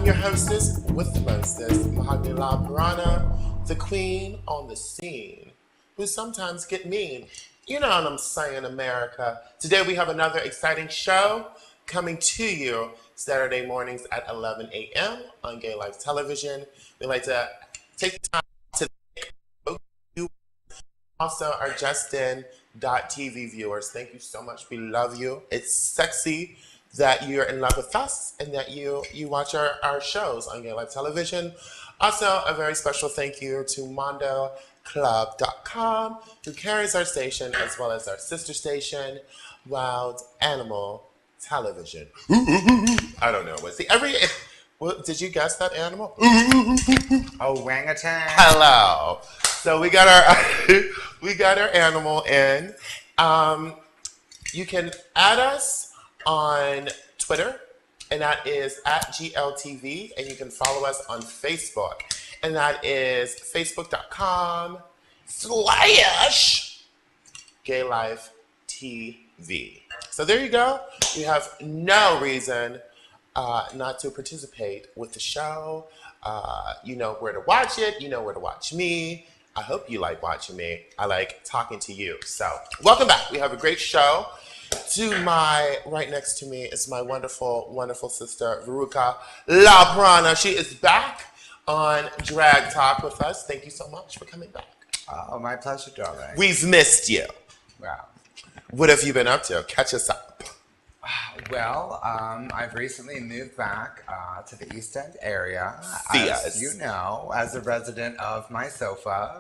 your hostess with the mostest, Mahogany La Piranha, the queen on the scene, who sometimes get mean. You know what I'm saying, America. Today we have another exciting show coming to you Saturday mornings at 11 a.m. on Gay Life Television. We like to take the time to thank you, also our Justin.tv viewers. Thank you so much. We love you. It's sexy that you're in love with us and that you watch our shows on Gay Life Television. Also, a very special thank you to MondoClub.com, who carries our station as well as our sister station, Wild Animal Television. I don't know. Did you guess that animal? Orangutan. Hello. So we got our animal in. You can add us on Twitter, and that is at GLTV, and you can follow us on Facebook, and that is facebook.com/GayLifeTV. So there you go. You have no reason not to participate with the show. You know where to watch it. You know where to watch me. I hope you like watching me. I like talking to you. So welcome back. We have a great show. Right next to me is my wonderful, wonderful sister, Veruca La Piranha. She is back on Drag Talk with us. Thank you so much for coming back. Oh, my pleasure, darling. We've missed you. Wow. What have you been up to? Catch us up. Well, I've recently moved back to the East End area. As you know, as a resident of my sofa.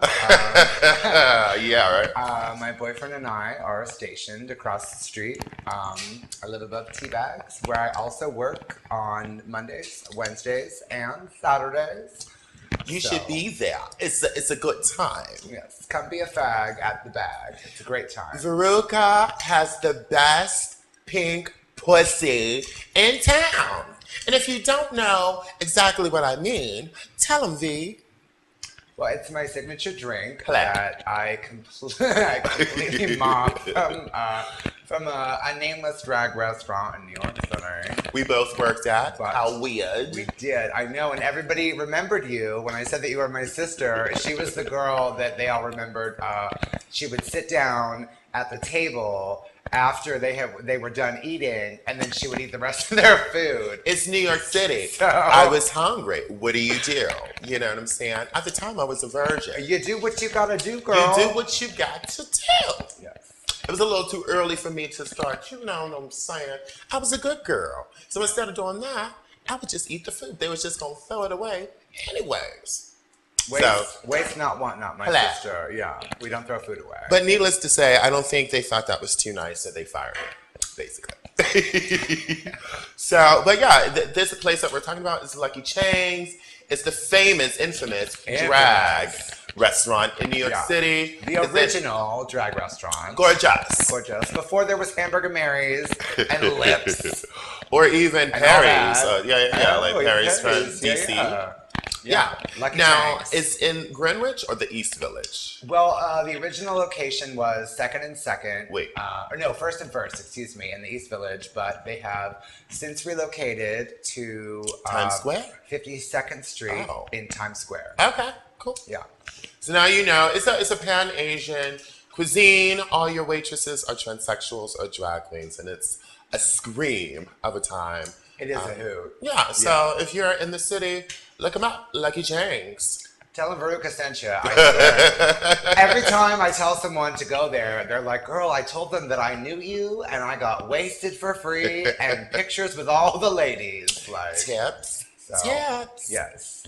Yeah, right. My boyfriend and I are stationed across the street. I live above Teabags, where I also work on Mondays, Wednesdays, and Saturdays. You should be there. It's a good time. Yes, come be a fag at the bag. It's a great time. Veruca has the best pink pussy in town. And if you don't know exactly what I mean, tell him, V. Well, it's my signature drink Clap. that I completely mocked from a nameless drag restaurant in New York City. We both worked at. But How weird. We did, I know, and everybody remembered you when I said that you were my sister. She was the girl that they all remembered. She would sit down at the table after they were done eating, and then she would eat the rest of their food. It's New York City. So, I was hungry. What do? You know what I'm saying? At the time, I was a virgin. You do what you gotta do, girl. You do what you got to do. Yes. It was a little too early for me to start, you know what I'm saying? I was a good girl. So instead of doing that, I would just eat the food. They was just going to throw it away anyways. Waste not, want not, my Clap. sister. Yeah, we don't throw food away. But needless to say, I don't think they thought that was too nice, so they fired me, basically. But yeah, this place that we're talking about is Lucky Chang's. It's the infamous drag restaurant in New York City. The original drag restaurant. Gorgeous. Gorgeous. Before there was Hamburger Mary's and Lips. Or even Perry's. Like Oh, Perry's from Perry's. DC. Yeah. Lucky Now, Chang's. it's in Greenwich or the East Village? Well, the original location was Second and Second. Wait. First and First, excuse me, in the East Village, but they have since relocated to Times Square? 52nd Street in Times Square. Okay, cool. Yeah. So now you know, it's a Pan-Asian cuisine. All your waitresses are transsexuals or drag queens, and it's a scream of a time. It is a hoot. Yeah, so if you're in the city, look them up, Lucky Chang's. Tell them Veruca sent you. I swear. Every time I tell someone to go there, they're like, girl, I told them that I knew you, and I got wasted for free, and pictures with all the ladies. Like Tips. So, Tips. Yes.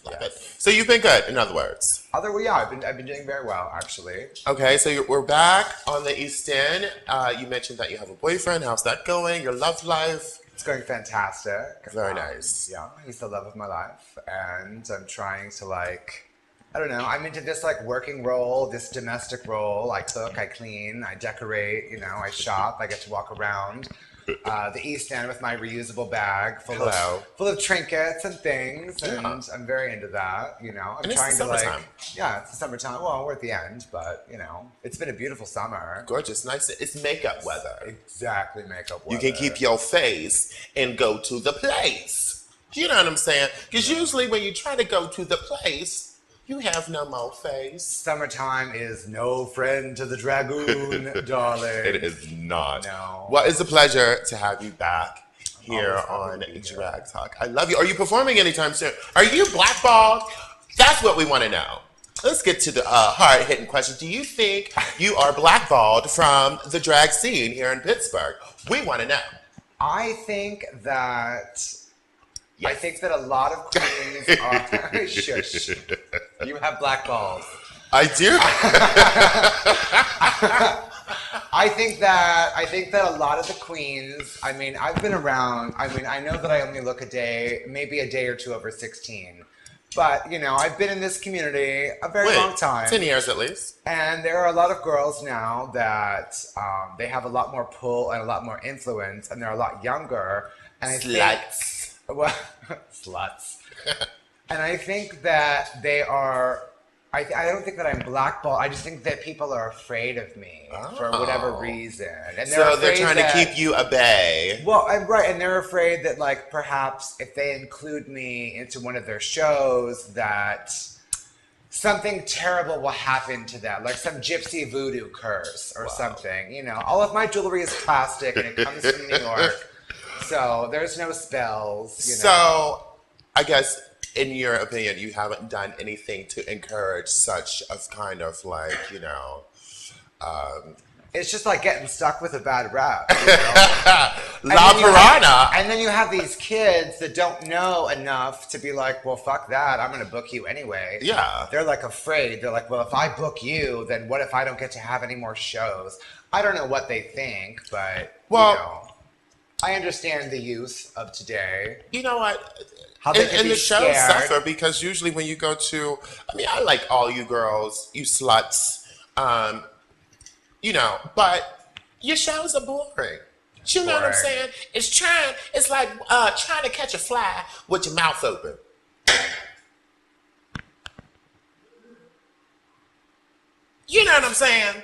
So you've been good, in other words. I've been doing very well, actually. Okay, so we're back on the East End. You mentioned that you have a boyfriend. How's that going? Your love life? It's going fantastic. Very nice. Yeah, he's the love of my life, and I'm trying to I don't know, I'm into this working role, this domestic role. I cook, I clean, I decorate, I shop, I get to walk around the East End with my reusable bag full of trinkets and things, and I'm very into that, I'm and trying it's the summertime. It's the summertime. Well, we're at the end, but it's been a beautiful summer. Gorgeous, nice. It's makeup weather. Exactly, makeup weather. You can keep your face and go to the place. You know what I'm saying? Because usually when you try to go to the place, you have no more face. Summertime is no friend to the dragoon, darling. It is not. No. Well, it's a pleasure to have you back here Always happy on to be here. Drag Talk. I love you. Are you performing anytime soon? Are you blackballed? That's what we want to know. Let's get to the hard-hitting question. Do you think you are blackballed from the drag scene here in Pittsburgh? We want to know. I think that a lot of queens are shush. You have black balls. I do. I think that a lot of the queens, I mean, I've been around. I mean, I know that I only look maybe a day or two over 16. But, you know, I've been in this community a very long time. 10 years at least. And there are a lot of girls now that they have a lot more pull and a lot more influence, and they're a lot younger. And Sluts. Well, sluts. And I think that they are. I don't think that I'm blackballed. I just think that people are afraid of me for whatever reason. And they're trying to keep you at bay. Well, right, and they're afraid that, like, perhaps if they include me into one of their shows, that something terrible will happen to them, like some gypsy voodoo curse or something. You know, all of my jewelry is plastic and it comes from New York, so there's no spells. You know? So, I guess, in your opinion, you haven't done anything to encourage such a kind of, like, you know, it's just like getting stuck with a bad rap. You know? La Piranha. And then you have these kids that don't know enough to be like, well, fuck that. I'm going to book you anyway. Yeah. They're like afraid. They're like, well, if I book you, then what if I don't get to have any more shows? I don't know what they think, but, well, you know, I understand the youth of today. You know what? How they can and be the shows scared. suffer because usually when you go to, I mean, I like all you girls, you sluts, you know, but your shows are boring. You know what I'm saying? It's like trying to catch a fly with your mouth open. You know what I'm saying?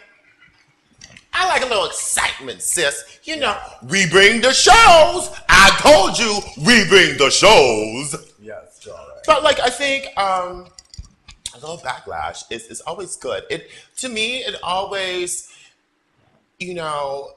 I like a little excitement, sis. You know, we bring the shows. I told you, we bring the shows. Yes, all right. But, like, I think a little backlash is always good. To me, it always, you know,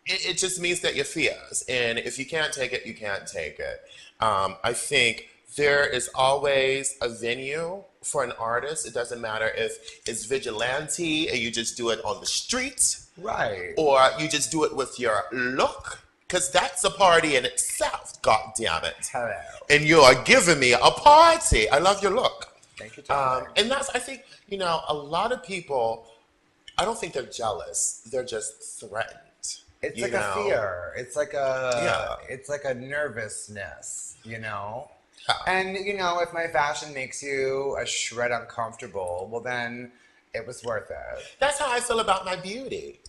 it just means that you're fierce. And if you can't take it, you can't take it. I think there is always a venue for an artist. It doesn't matter if it's vigilante and you just do it on the streets. Right. Or you just do it with your look. Because that's a party in itself, God damn it. Hello. And you are giving me a party. I love your look. Thank you, darling. And that's, I think, you know, a lot of people, I don't think they're jealous. They're just threatened. It's like a fear. It's like a nervousness, you know? Yeah. And, you know, if my fashion makes you a shred uncomfortable, well, then it was worth it. That's how I feel about my beauty.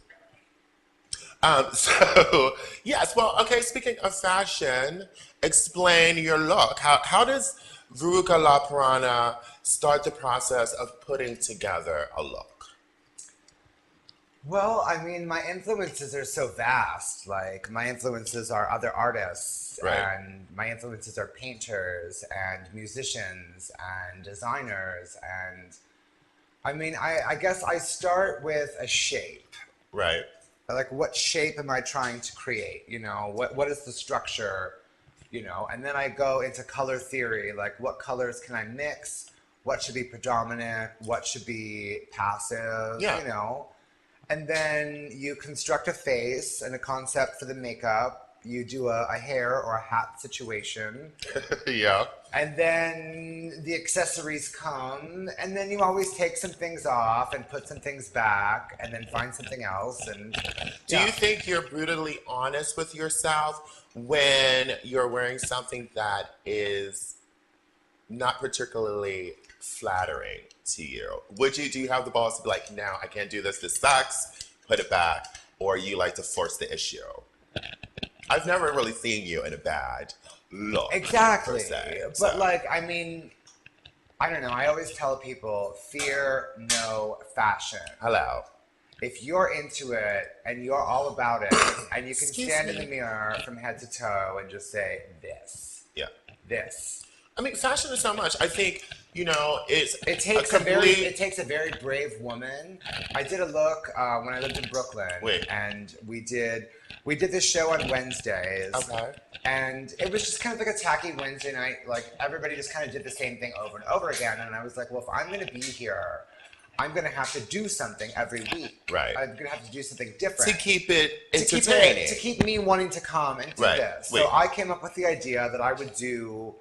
So, yes, well, okay, speaking of fashion, explain your look. How does Veruca La Piranha start the process of putting together a look? Well, I mean, my influences are so vast. Like, my influences are other artists, Right. and my influences are painters and musicians and designers. And I mean, I guess I start with a shape. Right. Like, what shape am I trying to create? You know, what is the structure? You know, and then I go into color theory. Like, what colors can I mix? What should be predominant? What should be passive? Yeah. You know. And then you construct a face and a concept for the makeup. You do a hair or a hat situation. Yeah. And then the accessories come. And then you always take some things off and put some things back and then find something else. And Do you think you're brutally honest with yourself when you're wearing something that is not particularly flattering to you? Do you have the balls to be like, no, I can't do this sucks, put it back, or you like to force the issue? I've never really seen you in a bad look. Exactly. Per se, But so. like, I mean, I don't know. I always tell people, fear no fashion. Hello. If you're into it and you're all about it and you can Excuse stand in me. the mirror from head to toe and just say this, Yeah. this. I mean, fashion is so much. I think, it's It takes it takes a very brave woman. I did a look when I lived in Brooklyn, Wait. and we did this show on Wednesdays. Okay. And it was just kind of like a tacky Wednesday night. Like everybody just kind of did the same thing over and over again. And I was like, well, if I'm going to be here, I'm going to have to do something every week. Right. I'm going to have to do something different. To keep it entertaining. To keep me wanting to come and do this. Wait. So I came up with the idea that I would do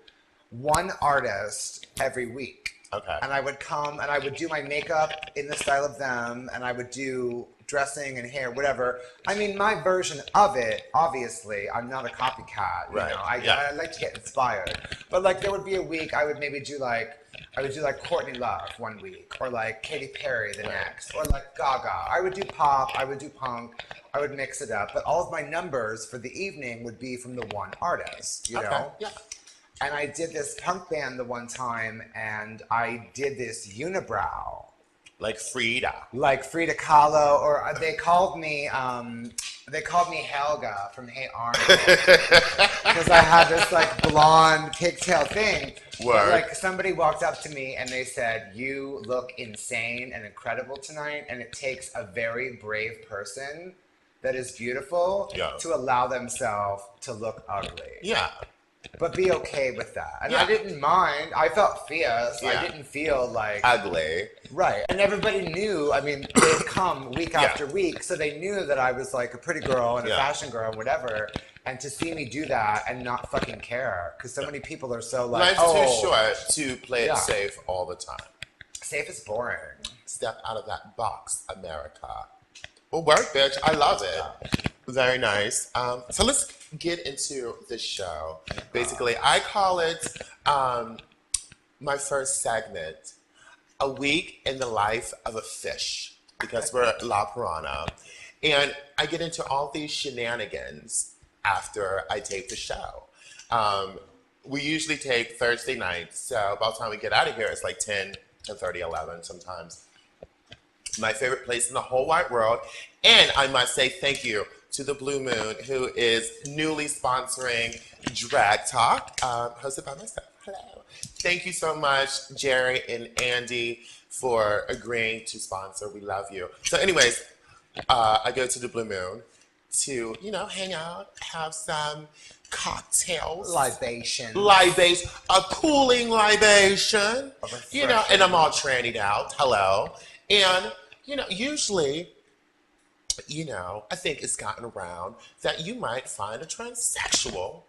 one artist every week. Okay. And I would come and I would do my makeup in the style of them, and I would do dressing and hair, whatever. I mean, my version of it, obviously, I'm not a copycat. Right. I like to get inspired. But like there would be a week I would maybe do like Courtney Love one week, or like Katy Perry the next, or like Gaga. I would do pop, I would do punk, I would mix it up. But all of my numbers for the evening would be from the one artist, you know? Yeah. And I did this punk band the one time, and I did this unibrow. Like Frida. Like Frida Kahlo, or they called me Helga from Hey Arnold. Because I had this like blonde pigtail thing. But, like somebody walked up to me and they said, "You look insane and incredible tonight," and it takes a very brave person that is beautiful to allow themselves to look ugly. Yeah. But be okay with that. And I didn't mind. I felt fierce. I didn't feel like ugly. Right. And everybody knew, I mean, they'd come week after week, so they knew that I was like a pretty girl and a fashion girl and whatever. And to see me do that and not fucking care, because so many people are so like, life's too short to play it safe all the time. Safe is boring. Step out of that box, America. Well, work, bitch. I love it. Very nice. So let's get into the show. Basically, I call it my first segment, A Week in the Life of a Fish, because we're at La Piranha. And I get into all these shenanigans after I tape the show. We usually tape Thursday nights, so by the time we get out of here, it's like 10, 10:30, 11 sometimes. My favorite place in the whole wide world. And I must say thank you to the Blue Moon, who is newly sponsoring Drag Talk, hosted by myself. Hello. Thank you so much, Jerry and Andy, for agreeing to sponsor. We love you. So anyways, I go to the Blue Moon to, hang out, have some cocktails. Libation. A cooling libation. And I'm all trannied out. Hello. And, usually, I think it's gotten around that you might find a transsexual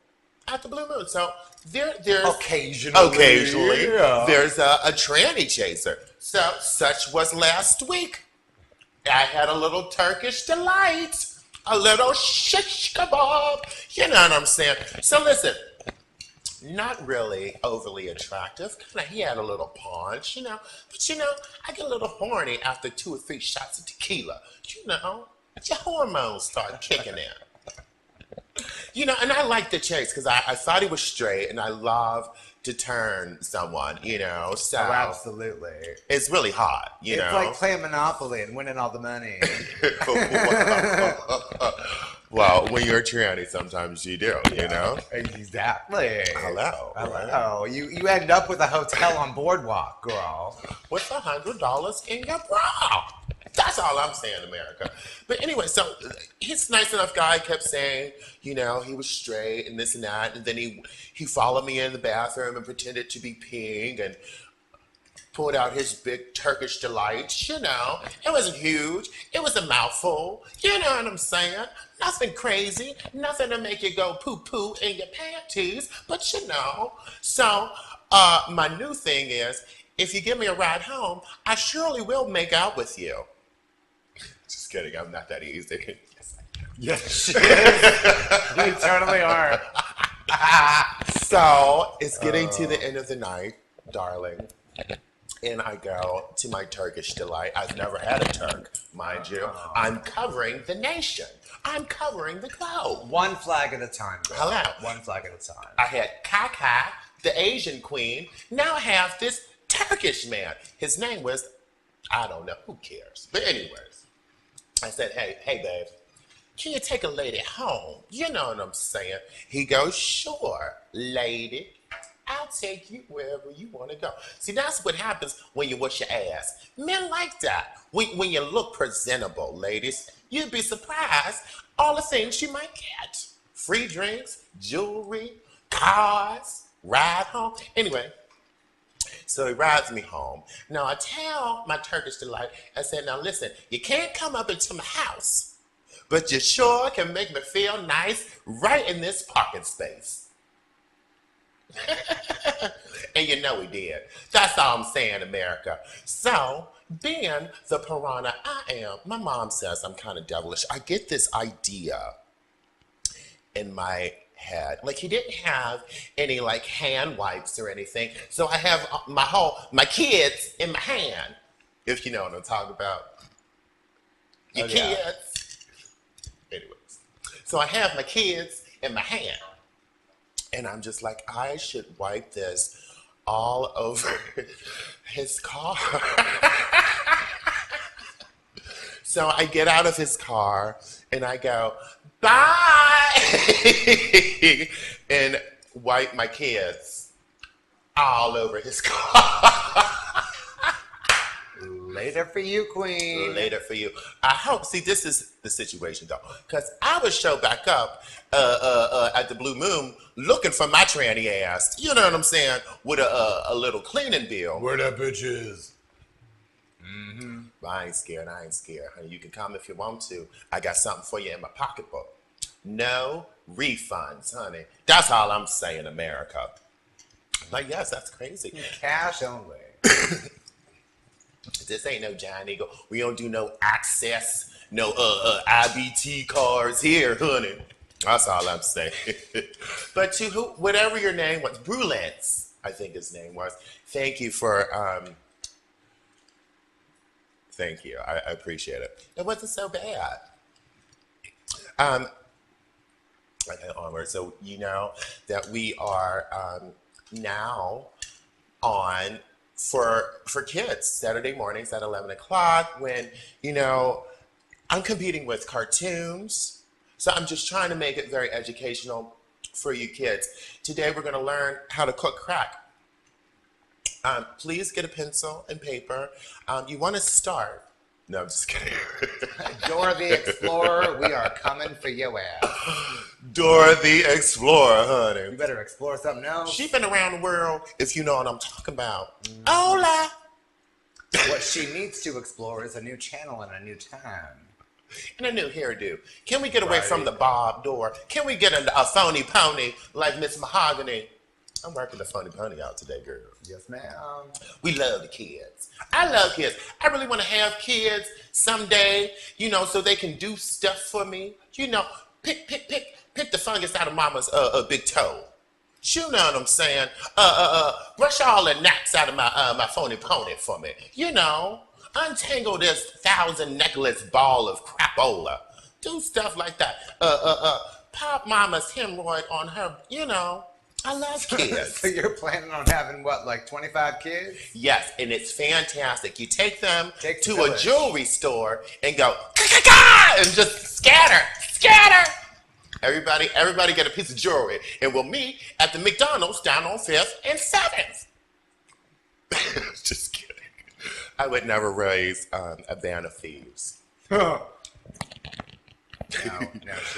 at the Blue Moon. So there's occasionally there's a tranny chaser. So such was last week. I had a little Turkish delight, a little shish kebab. You know what I'm saying? So listen, not really overly attractive. He had a little paunch, But I get a little horny after 2 or 3 shots of tequila. Your hormones start kicking in. And I like the chase because I thought he was straight, and I love to turn someone, So Oh, absolutely. it's really hot, It's like playing Monopoly and winning all the money. Well, when you're a tranny, sometimes you do, Exactly. Hello. Hello. You end up with a hotel on Boardwalk, girl. With $100 in your bra. That's all I'm saying, America. But anyway, so he's a nice enough guy, kept saying, he was straight and this and that. And then he followed me in the bathroom and pretended to be peeing and pulled out his big Turkish delight, It wasn't huge. It was a mouthful. You know what I'm saying? Nothing crazy. Nothing to make you go poo-poo in your panties. But So my new thing is, if you give me a ride home, I surely will make out with you. Just kidding. I'm not that easy. Yes, she is. You totally are. So it's getting to the end of the night, darling. And I go to my Turkish delight. I've never had a Turk, mind you. I'm covering the nation. I'm covering the globe. One flag at a time, girl. Hello. One flag at a time. I had Kaka, the Asian queen. Now I have this Turkish man. His name was, I don't know, who cares? But anyways, I said, hey, babe, can you take a lady home? You know what I'm saying? He goes, sure, lady. I'll take you wherever you want to go. See, that's what happens when you wash your ass. Men like that. When you look presentable, ladies, you'd be surprised all the things you might get. Free drinks, jewelry, cars, ride home. Anyway, so he rides me home. Now I tell my Turkish delight, I said, now listen, you can't come up into my house, but you sure can make me feel nice right in this parking space. And you know he did. That's all I'm saying, America. So, being the piranha I am, my mom says I'm kind of devilish. I get this idea in my head. Like, he didn't have any like hand wipes or anything. So I have my kids in my hand, if you know what I'm talking about. Your kids. Anyways. So I have my kids in my hand. And I'm just like, I should wipe this all over his car. So I get out of his car and I go, bye, and wipe my kids all over his car. Later for you, queen. Later for you. I hope. See, this is the situation though, because I would show back up at the Blue Moon looking for my tranny ass. You know what I'm saying? With a little cleaning bill. Where that bitch is. But I ain't scared. I ain't scared, honey. You can come if you want to. I got something for you in my pocketbook. No refunds, honey. That's all I'm saying, America. Like, yes, that's crazy. Cash only. This ain't no Giant Eagle. We don't do no access, no IBT cars here, honey. That's all I'm saying. But to whatever your name was, Brulance, I think his name was. Thank you for thank you. I appreciate it. It wasn't so bad. Okay, onward. So you know that we are now on for kids Saturday mornings at 11 o'clock when, you know, I'm competing with cartoons. So I'm just trying to make it very educational for you kids. Today we're going to learn how to cook crack. Please get a pencil and paper. You want to start. No, I'm just kidding. Dora the Explorer, we are coming for your ass. Dora the Explorer, honey. You better explore something else. She's been around the world, if you know what I'm talking about. Hola. What she needs to explore is a new channel and a new time. And a new hairdo. Can we get away from the Bob Dora? Can we get a phony pony like Miss Mahogany? I'm working the phony pony out today, girl. Yes, ma'am. We love the kids. I love kids. I really want to have kids someday, you know, so they can do stuff for me. You know, pick the fungus out of mama's big toe. You know what I'm saying? Brush all the gnats out of my phony pony for me. You know, untangle this 1,000 necklace ball of crapola. Do stuff like that. Pop mama's hemorrhoid on her, you know. I love kids. So you're planning on having what, like 25 kids? Yes, and it's fantastic. You take them to a village. jewelry store and go, ka-ka-ka, and just scatter. Everybody get a piece of jewelry, and we'll meet at the McDonald's down on 5th and 7th. Just kidding. I would never raise a band of thieves. No,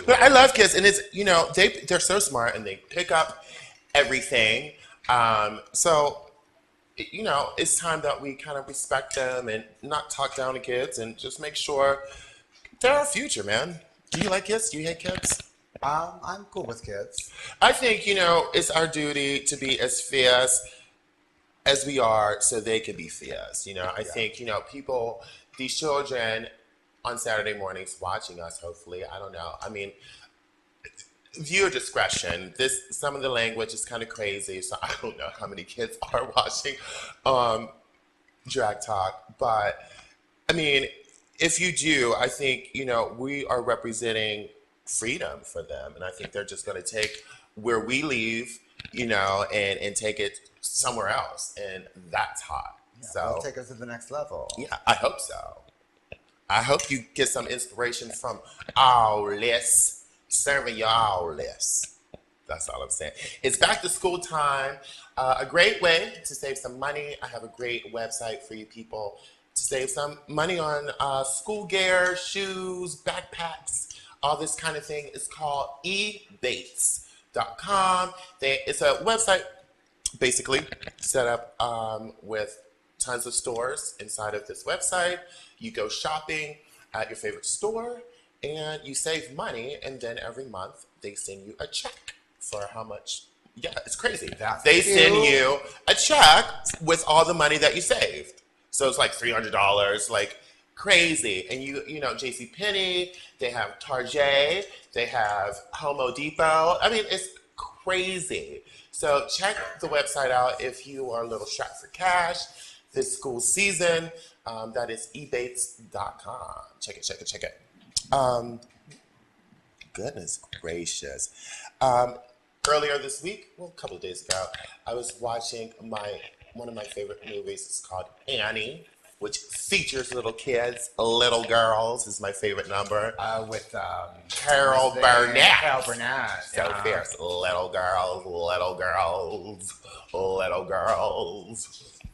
But I love kids, and it's, you know, they're so smart, and they pick up everything. So, you know, it's time that we kind of respect them and not talk down to kids and just make sure they're our future, man. Do you like kids? Do you hate kids? I'm cool with kids. I think, you know, it's our duty to be as fierce as we are so they can be fierce. You know, I think, you know, these children on Saturday mornings watching us, hopefully, I don't know. I mean, viewer discretion. Some of the language is kind of crazy, so I don't know how many kids are watching Drag Talk. But, I mean, if you do, I think, you know, we are representing freedom for them. And I think they're just going to take where we leave, you know, and take it somewhere else. And that's hot. Yeah, so they'll take us to the next level. Yeah, I hope so. I hope you get some inspiration from all this, serving you all this. That's all I'm saying. It's back to school time. A great way to save some money. I have a great website for you people to save some money on school gear, shoes, backpacks, all this kind of thing. It's called ebates.com. It's a website basically set up with tons of stores inside of this website. You go shopping at your favorite store and you save money, and then every month they send you a check for how much. Yeah, it's crazy. They send you a check with all the money that you saved. So it's like $300, like crazy. And you know, JCPenney, they have Target, they have Home Depot. I mean, it's crazy. So check the website out if you are a little strapped for cash this school season. That is ebates.com. Check it. Goodness gracious. Earlier this week, well, a couple of days ago, I was watching one of my favorite movies. It's called Annie, which features little kids, little girls is my favorite number. With Carol Burnett. Carol Burnett. So fierce. Little girls.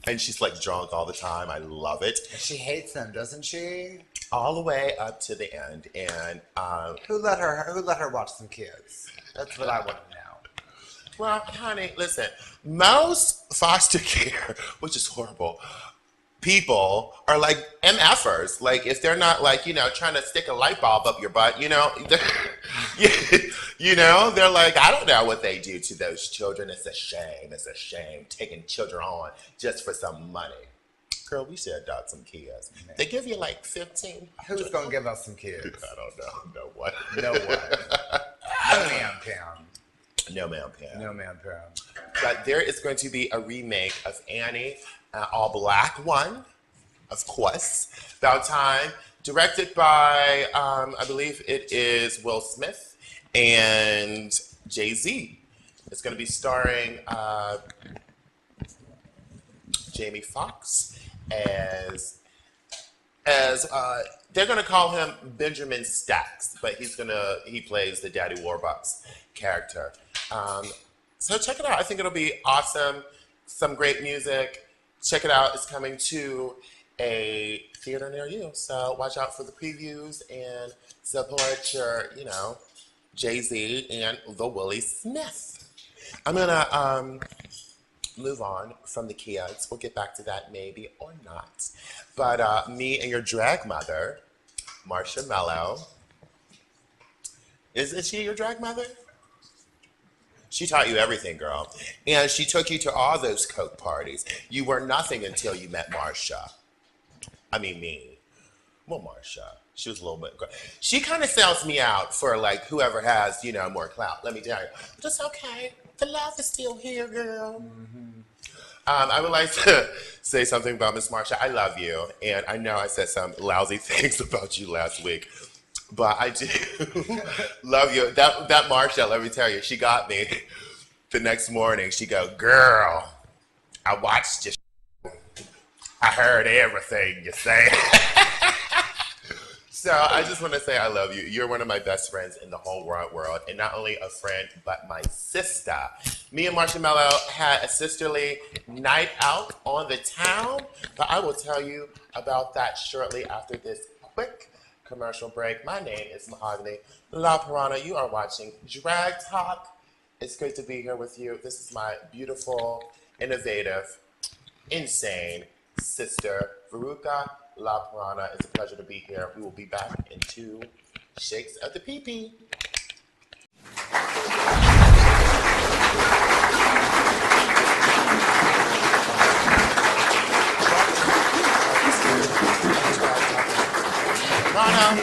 And she's like drunk all the time. I love it. She hates them, doesn't she? All the way up to the end. And who let her watch some kids? That's what I want to know. Well, honey, listen. Most foster care, which is horrible, people are like MFers. Like if they're not like, you know, trying to stick a light bulb up your butt, you know, you know, they're like, I don't know what they do to those children. It's a shame. It's a shame taking children on just for some money. Girl, we should adopt some kids. They give you like 15. Who's gonna give us some kids? I don't know. No one. No one. No ma'am, Pam. No ma'am, Pam. No ma'am, Pam. But there is going to be a remake of Annie, all black one, of course. About time. Directed by, I believe it is Will Smith and Jay-Z. It's going to be starring Jamie Foxx as they're going to call him Benjamin Stacks, but he plays the Daddy Warbucks character. So check it out. I think it'll be awesome. Some great music. Check it out. It's coming to a theater near you. So watch out for the previews and support your, you know, Jay-Z and the Willie Smith. I'm going to move on from the kids. We'll get back to that maybe or not. But me and your drag mother, Marsha Mello. Is she your drag mother? She taught you everything, girl. And she took you to all those Coke parties. You were nothing until you met Marsha. I mean, me. Well, Marsha. She was a little bit... She kind of sells me out for, like, whoever has, you know, more clout. Let me tell you. But it's okay. The love is still here, girl. Mm-hmm. I would like to say something about Miss Marsha. I love you. And I know I said some lousy things about you last week. But I do love you. That Marsha, let me tell you, she got me. The next morning, she go, girl, I watched your show. I heard everything you say. So I just want to say I love you. You're one of my best friends in the whole wide world. And not only a friend, but my sister. Me and Marsha Mello had a sisterly night out on the town. But I will tell you about that shortly after this quick commercial break. My name is Mahogany La Piranha. You are watching Drag Talk. It's great to be here with you. This is my beautiful, innovative, insane sister, Veruca La Piranha. It's a pleasure to be here. We will be back in 2 shakes of the pee-pee. Rana,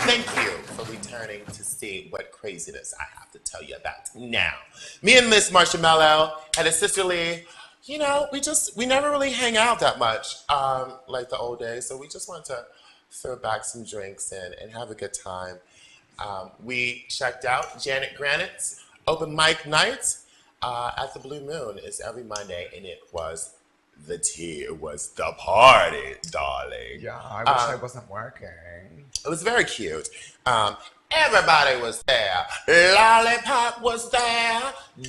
thank you for returning to see what craziness I have to tell you about now. Me and Miss Marsha Mello had a sisterly, you know, we never really hang out that much like the old days, so we just wanted to throw back some drinks and have a good time. We checked out Janet Granite's open mic night at the Blue Moon. It's every Monday, and it was the tea. It was the party, darling. Yeah, I wish I wasn't working. It was very cute. Everybody was there. Lollipop was there.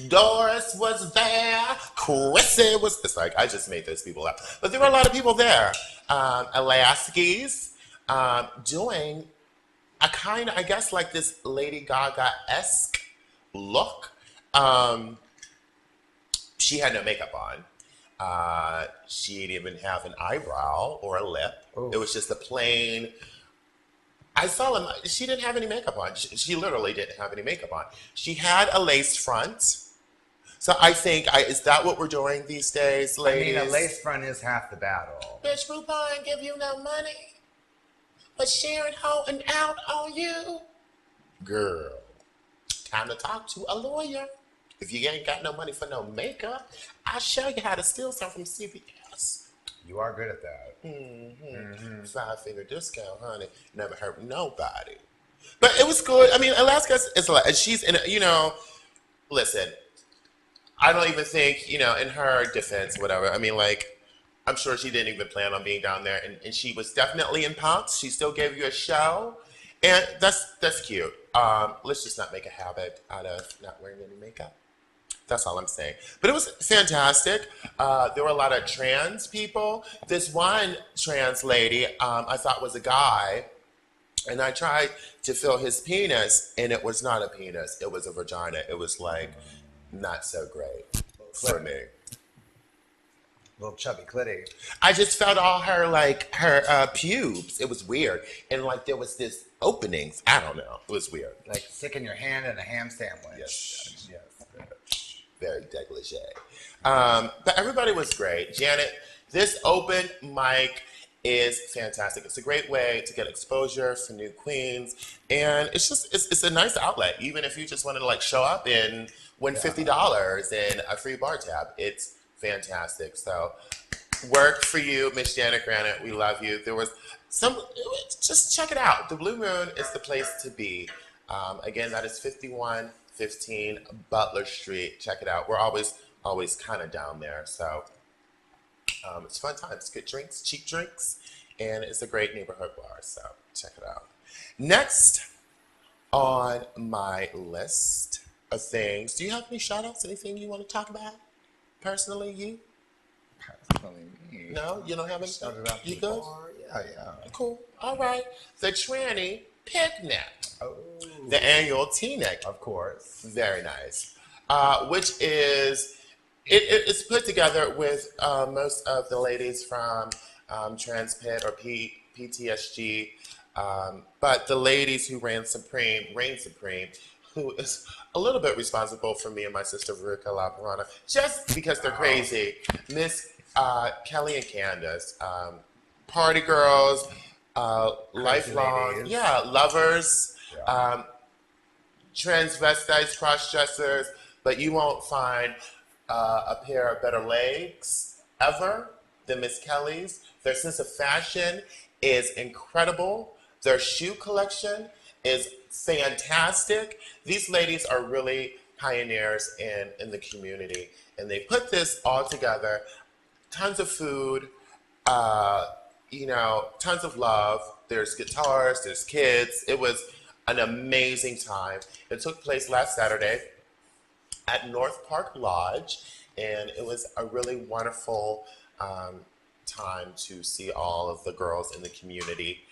Doris was there. Chrissy was. It's like I just made those people up, but there were a lot of people there. Alaskis doing a kind of, I guess, like this Lady Gaga-esque look. She had no makeup on. She didn't even have an eyebrow or a lip. Oof. It was just a plain. I saw them. She didn't have any makeup on. She literally didn't have any makeup on. She had a lace front. So I think, is that what we're doing these days, I ladies? mean, a lace front is half the battle. Bitch, RuPaul ain't give you no money, but Sharon holding out on you. Girl, time to talk to a lawyer. If you ain't got no money for no makeup, I'll show you how to steal some from CVS. You are good at that. Mm-hmm. 5-figure discount, honey. Never hurt nobody. But it was good. I mean, Alaska is a lot. And she's in, listen, I don't even think, in her defense, whatever. I mean, like, I'm sure she didn't even plan on being down there. And she was definitely in pumps. She still gave you a show. And that's cute. Let's just not make a habit out of not wearing any makeup. That's all I'm saying. But it was fantastic. There were a lot of trans people. This one trans lady I thought was a guy. And I tried to feel his penis, and it was not a penis. It was a vagina. It was like not so great for me. Little chubby clitty. I just felt all her pubes. It was weird. And like there was this openings. I don't know. It was weird. Like sticking your hand in a ham sandwich. Yes. Yes. Very degligee. But everybody was great. Janet, this open mic is fantastic. It's a great way to get exposure for new queens. And it's a nice outlet. Even if you just wanted to like show up and win $50 and a free bar tab, it's fantastic. So work for you, Miss Janet Granite. We love you. There was just check it out. The Blue Moon is the place to be. Again, that is 5115 Butler Street. Check it out. We're always kind of down there. So it's fun times. Good drinks, cheap drinks, and it's a great neighborhood bar. So check it out. Next on my list of things, do you have any shout outs? Anything you want to talk about? Personally, you? Personally, me. No? You don't have any? Shout it out You good? before. Yeah. Cool. All right. The Tranny Picnic. Oh. The annual T-Nick. Of course. Very nice. Which is, it's put together with most of the ladies from Transpit or PTSG, but the ladies who reign supreme, who is a little bit responsible for me and my sister Veruca La Piranha, just because they're crazy. Miss Kelly and Candace, party girls, lifelong, ladies. lovers, Yeah. transvestites, cross-dressers, but you won't find a pair of better legs ever than Miss Kelly's. Their sense of fashion is incredible. Their shoe collection is fantastic. These ladies are really pioneers in the community, and they put this all together. Tons of food, tons of love. There's guitars, there's kids. It was an amazing time. It took place last Saturday at North Park Lodge, and it was a really wonderful time to see all of the girls in the community.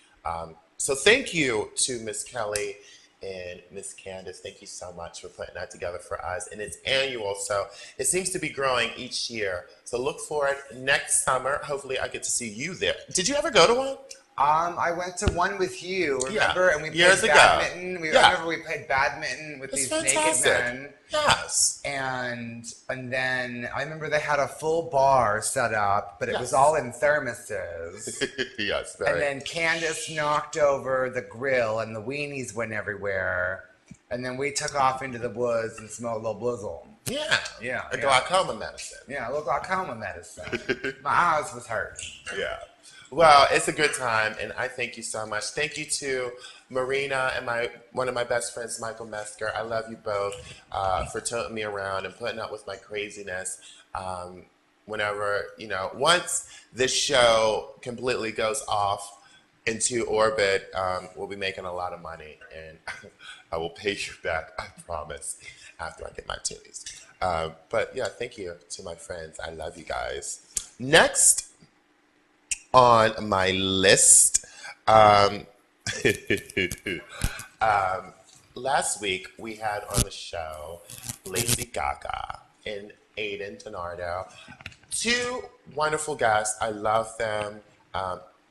So thank you to Miss Kelly and Miss Candace. Thank you so much for putting that together for us. And it's annual, so it seems to be growing each year. So look for it next summer. Hopefully I get to see you there. Did you ever go to one? I went to one with you, remember? Yeah, And we played years ago. badminton. I Yeah. remember we played badminton with It's these fantastic. naked men. Yes. And then I remember they had a full bar set up, but it was Yes. all in thermoses. Yes, And very. then Candace knocked over the grill and the weenies went everywhere. And then we took off into the woods and smoked a little blizzle. Yeah. Yeah, A yeah. glaucoma medicine. Yeah, a little glaucoma medicine. My eyes was hurting. Yeah. Well, it's a good time, and I thank you so much. Thank you to Marina and one of my best friends, Michael Mesker. I love you both for toting me around and putting up with my craziness. Whenever, once this show completely goes off into orbit, we'll be making a lot of money, and I will pay you back, I promise, after I get my titties. But yeah, thank you to my friends. I love you guys. Next on my list, um, last week we had on the show Lacey Gaga and Aiden Donardo. Two wonderful guests. I love them.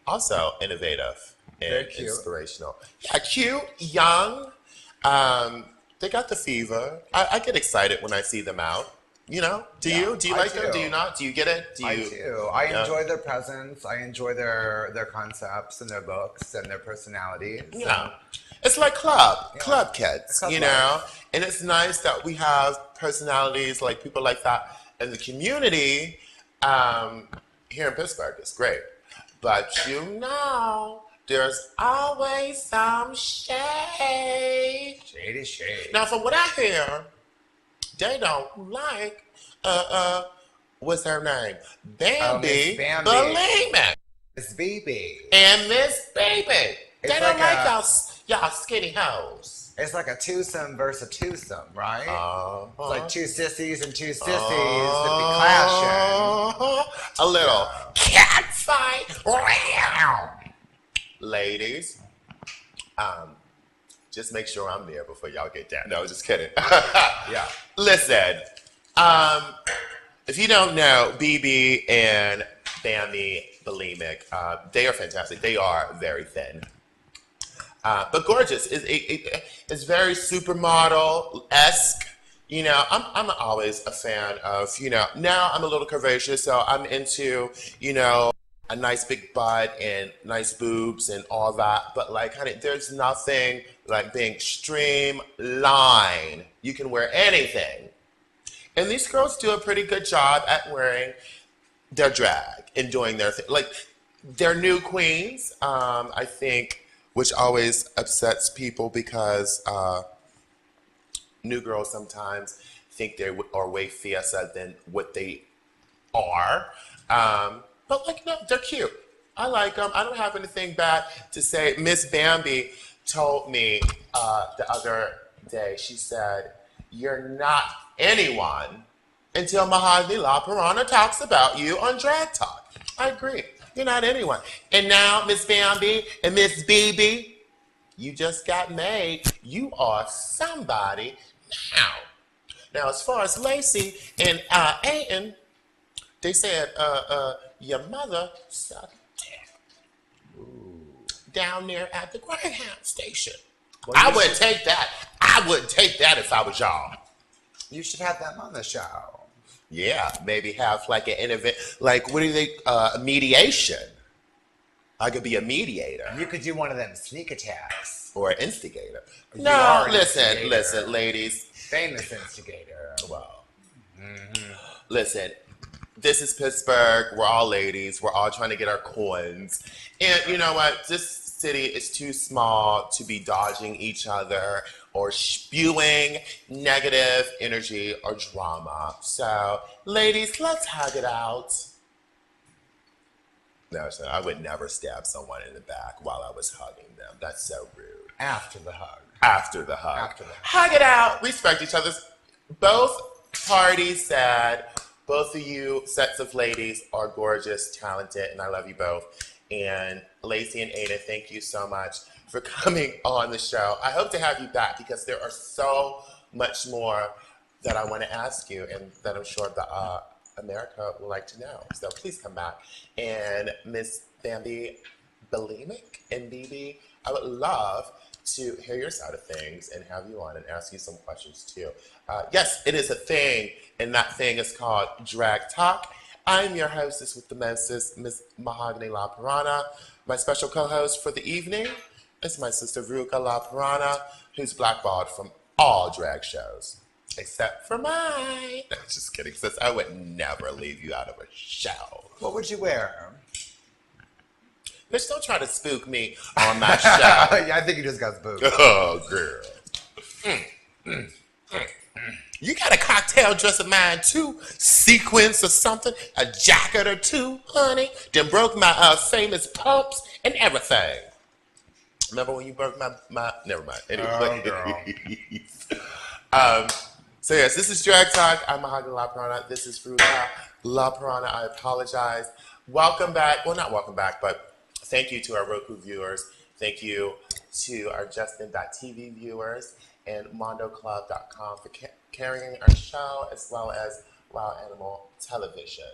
Also innovative and Very cute. inspirational. Yeah, cute, young. They got the fever. I get excited when I see them out. You know? Do Yeah, you? Do you I like them? do. Do you not? Do you get it? Do you? I do. I Yeah. enjoy their presence. I enjoy their concepts and their books and their personalities. Yeah. It's like club kids, Club you life. know? And it's nice that we have personalities like people like that in the community here in Pittsburgh. It's great. But you know, there's always some shade. Shady shade. Now, from what I hear, they don't like, what's her name? Bambi, Miss Bambi. Beliemin', It's BB. and Miss Baby. It's They don't like like a- y'all skinny hoes. It's like a twosome versus a twosome, right? Uh-huh. It's like two sissies and two sissies that be clashing. A little Yeah. cat fight. Ladies, just make sure I'm there before y'all get down. No, just kidding. Yeah. Listen, if you don't know, BB and Bambi Bulimic, they are fantastic. They are very thin. But gorgeous. It's very supermodel-esque. You know, I'm always a fan of, you know, now I'm a little curvaceous, so I'm into, you know, a nice big butt and nice boobs and all that. But like, honey, there's nothing like being streamlined. You can wear anything. And these girls do a pretty good job at wearing their drag and doing their thing. Like, they're new queens, I think, which always upsets people because new girls sometimes think they are way fiercer than what they are. But like, no, they're cute. I like them. I don't have anything bad to say. Miss Bambi told me the other day, she said, "You're not anyone until Mahogany La Piranha talks about you on Drag Talk." I agree. You're not anyone. And now, Miss Bambi and Miss BB, you just got made. You are somebody now. Now, as far as Lacey and Aiden, they said your mother sucked dick down there at the Greyhound station. Well, I you wouldn't should- take that. I wouldn't take that if I was y'all. You should have them on the show. Yeah, maybe have like an like what do they mediation? I could be a mediator You could do one of them sneak attacks. or an instigator. You No, are an listen, instigator. listen, ladies. Famous instigator. Well, listen, this is Pittsburgh. We're all ladies. We're all trying to get our coins. And you know what? This city is too small to be dodging each other or spewing negative energy or drama. So, ladies, let's hug it out. No, so I would never stab someone in the back while I was hugging them. That's so rude. After the hug. After the hug. After the hug. Hug it out. Respect each other. Both parties said, both of you sets of ladies are gorgeous, talented, and I love you both. And Lacey and Ada, thank you so much for coming on the show. I hope to have you back because there are so much more that I want to ask you and that I'm sure the America would like to know. So please come back. And Miss Bambi Bulimic and BB, I would love to hear your side of things and have you on and ask you some questions too. Yes, it is a thing, and that thing is called Drag Talk. I'm your hostess with the mostest, Miss Mahogany La Piranha. My special co-host for the evening is my sister Veruca La Piranha, who's blackballed from all drag shows, except for mine. No, just kidding, sis. I would never leave you out of a show. What would you wear? Bitch, don't try to spook me on my show. Yeah, I think you just got spooked. Oh, girl. You got a cocktail dress of mine too? Sequins or something? A jacket or two, honey? Then broke my famous pumps and everything. Remember when you broke my never mind. Oh, Anyway. girl. So yes, this is Drag Talk. I'm Mahogany La Piranha. This is Fruta La Piranha. I apologize. Welcome back. Well, not welcome back, but thank you to our Roku viewers. Thank you to our Justin.tv viewers and MondoClub.com for carrying our show as well as Wild Animal Television.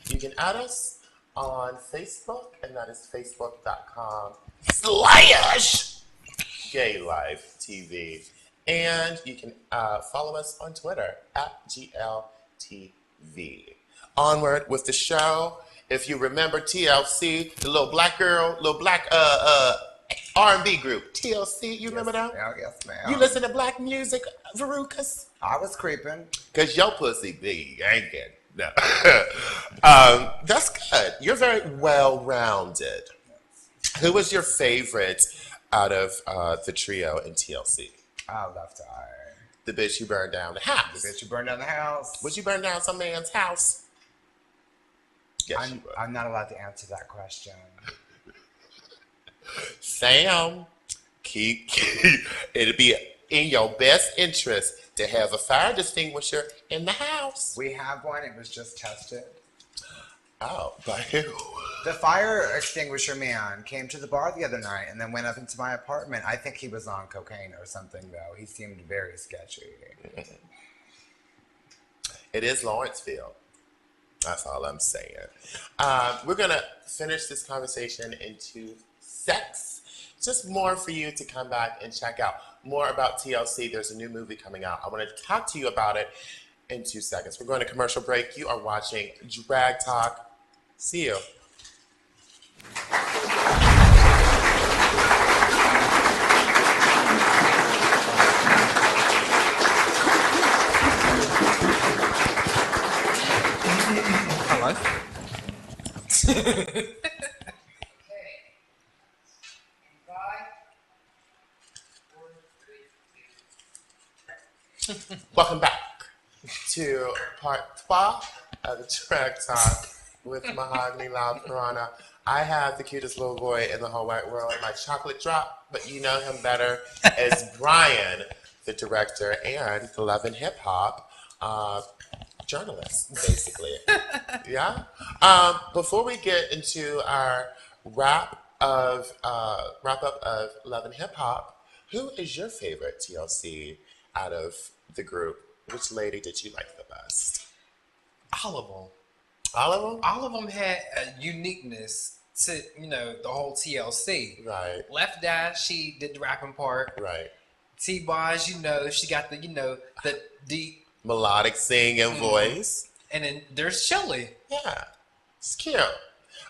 You can add us on Facebook, and that is facebook.com/Gay Life TV. And you can follow us on Twitter at GLTV. Onward with the show. If you remember TLC, the little black girl, little black R&B group, TLC, you remember that? Yes, ma'am. You listen to black music, Verucas? I was creeping. Because your pussy big, ain't it? No. That's good. You're very well-rounded. Who was your favorite out of the trio in TLC? Left Eye. The bitch who burned down the house. The bitch who burned down the house. Would you burn down some man's house? Yes, you would. I'm not allowed to answer that question. Sam, it'd be in your best interest to have a fire extinguisher in the house. We have one. It was just tested. Oh, by who? The fire extinguisher man came to the bar the other night and then went up into my apartment. I think he was on cocaine or something, though. He seemed very sketchy. It is Lawrenceville. That's all I'm saying. We're going to finish this conversation into sex. Just more for you to come back and check out. More about TLC. There's a new movie coming out. I want to talk to you about it in 2 seconds. We're going to commercial break. You are watching Drag Talk. See you. Hello. Welcome back to part 12 of the Drag Talk with Mahogany La Piranha. I have the cutest little boy in the whole wide world, my chocolate drop, but you know him better as Brian, the director and the Love and Hip Hop journalist, basically. Yeah. Before we get into our wrap up of Love and Hip Hop, who is your favorite TLC out of the group? Which lady did you like the best? All of them. All of them? All of them had a uniqueness to, the whole TLC. Right. Left Eye, she did the rapping part. Right. T-Boz, she got the, the deep. Melodic singing voice. And then there's Shelly. Yeah. It's cute.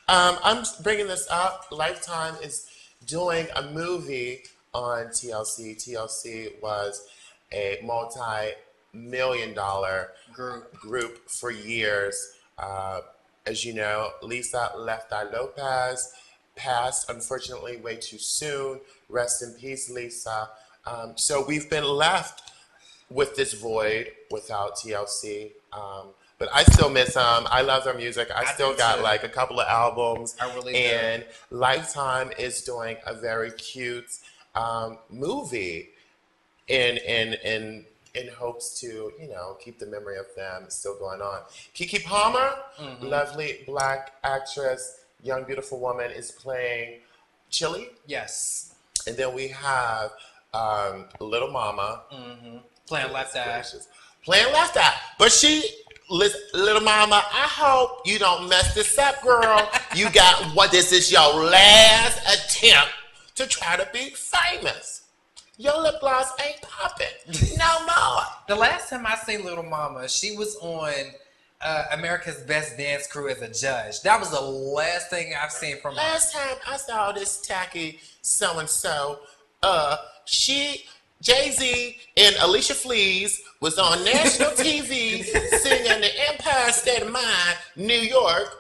I'm bringing this up. Lifetime is doing a movie on TLC. TLC was a multi-million-dollar group for years. As you know, Lisa Left Eye Lopez passed, unfortunately, way too soon. Rest in peace, Lisa. So we've been left with this void without TLC. But I still miss them. I love their music. I still got too. like a couple of albums. I really do. And Lifetime is doing a very cute movie in hopes to, keep the memory of them still going on. Keke Palmer, lovely black actress, young beautiful woman, is playing Chili. Yes. And then we have Little Mama. Playing Left Eye. Playing Left Eye. But Little Mama, I hope you don't mess this up, girl. You got this is your last attempt to try to be famous. Your lip gloss ain't popping no more. The last time I seen Little Mama, she was on America's Best Dance Crew as a judge. That was the last thing I've seen from her. Last time I saw this tacky so-and-so, Jay-Z and Alicia Flees was on national TV singing the Empire State of Mind, New York.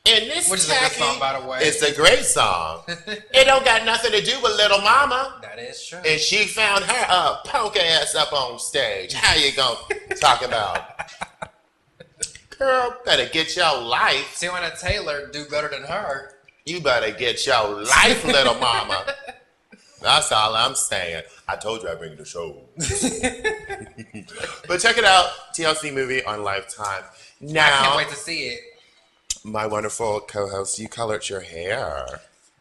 And this Which is a good song, by the way. It's a great song. It don't got nothing to do with Little Mama. That is true. And she found her punk ass up on stage. How you gonna talk about? Girl, better get your life. Tiana Taylor do better than her. You better get your life, Little Mama. That's all I'm saying. I told you I bring the show. But check it out, TLC movie on Lifetime. I Now, can't wait to see it. my wonderful co-host, you colored your hair.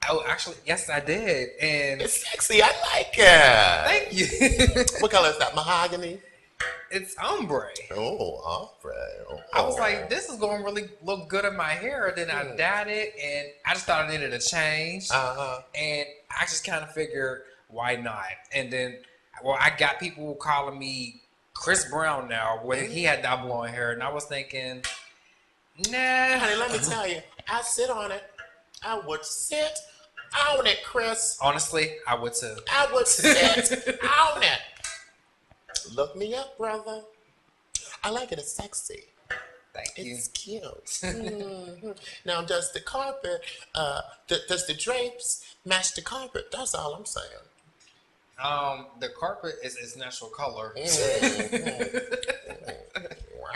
Oh, actually, yes, I did. And It's sexy. I like it. thank you. What color is that? Mahogany? It's ombre. Oh, ombre. Oh. I was like, this is going to really look good in my hair. Then I dyed it, and I just thought I needed a change. Uh-huh. And I just kind of figured, why not? And then, well, I got people calling me Chris Brown now when he had that blonde hair. And I was thinking, nah. Honey, let me tell you, I sit on it. I would sit on it, Chris. Honestly, I would too. I would sit on it. Look me up, brother. I like it. It's sexy. Thank you. It's cute. Mhm. Now, does the carpet, does the drapes match the carpet? That's all I'm saying. The carpet is its natural color. Wow.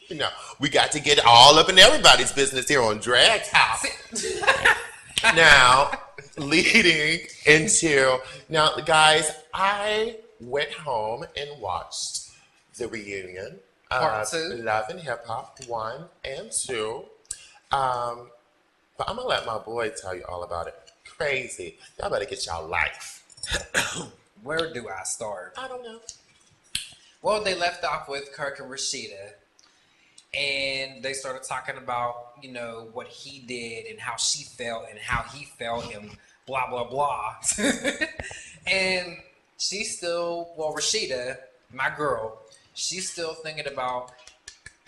You know, we got to get all up in everybody's business here on Drag Talk. Now, leading into, now, guys, I went home and watched the reunion Part of 2. Love and Hip Hop 1 and 2. But I'm going to let my boy tell you all about it. Crazy. Y'all better get y'all life. Where do I start? I don't know. Well, they left off with Kirk and Rashida. And they started talking about, you know, what he did and how she felt and how he felt and blah, blah, blah. And she's still, well, Rashida, my girl, she's still thinking about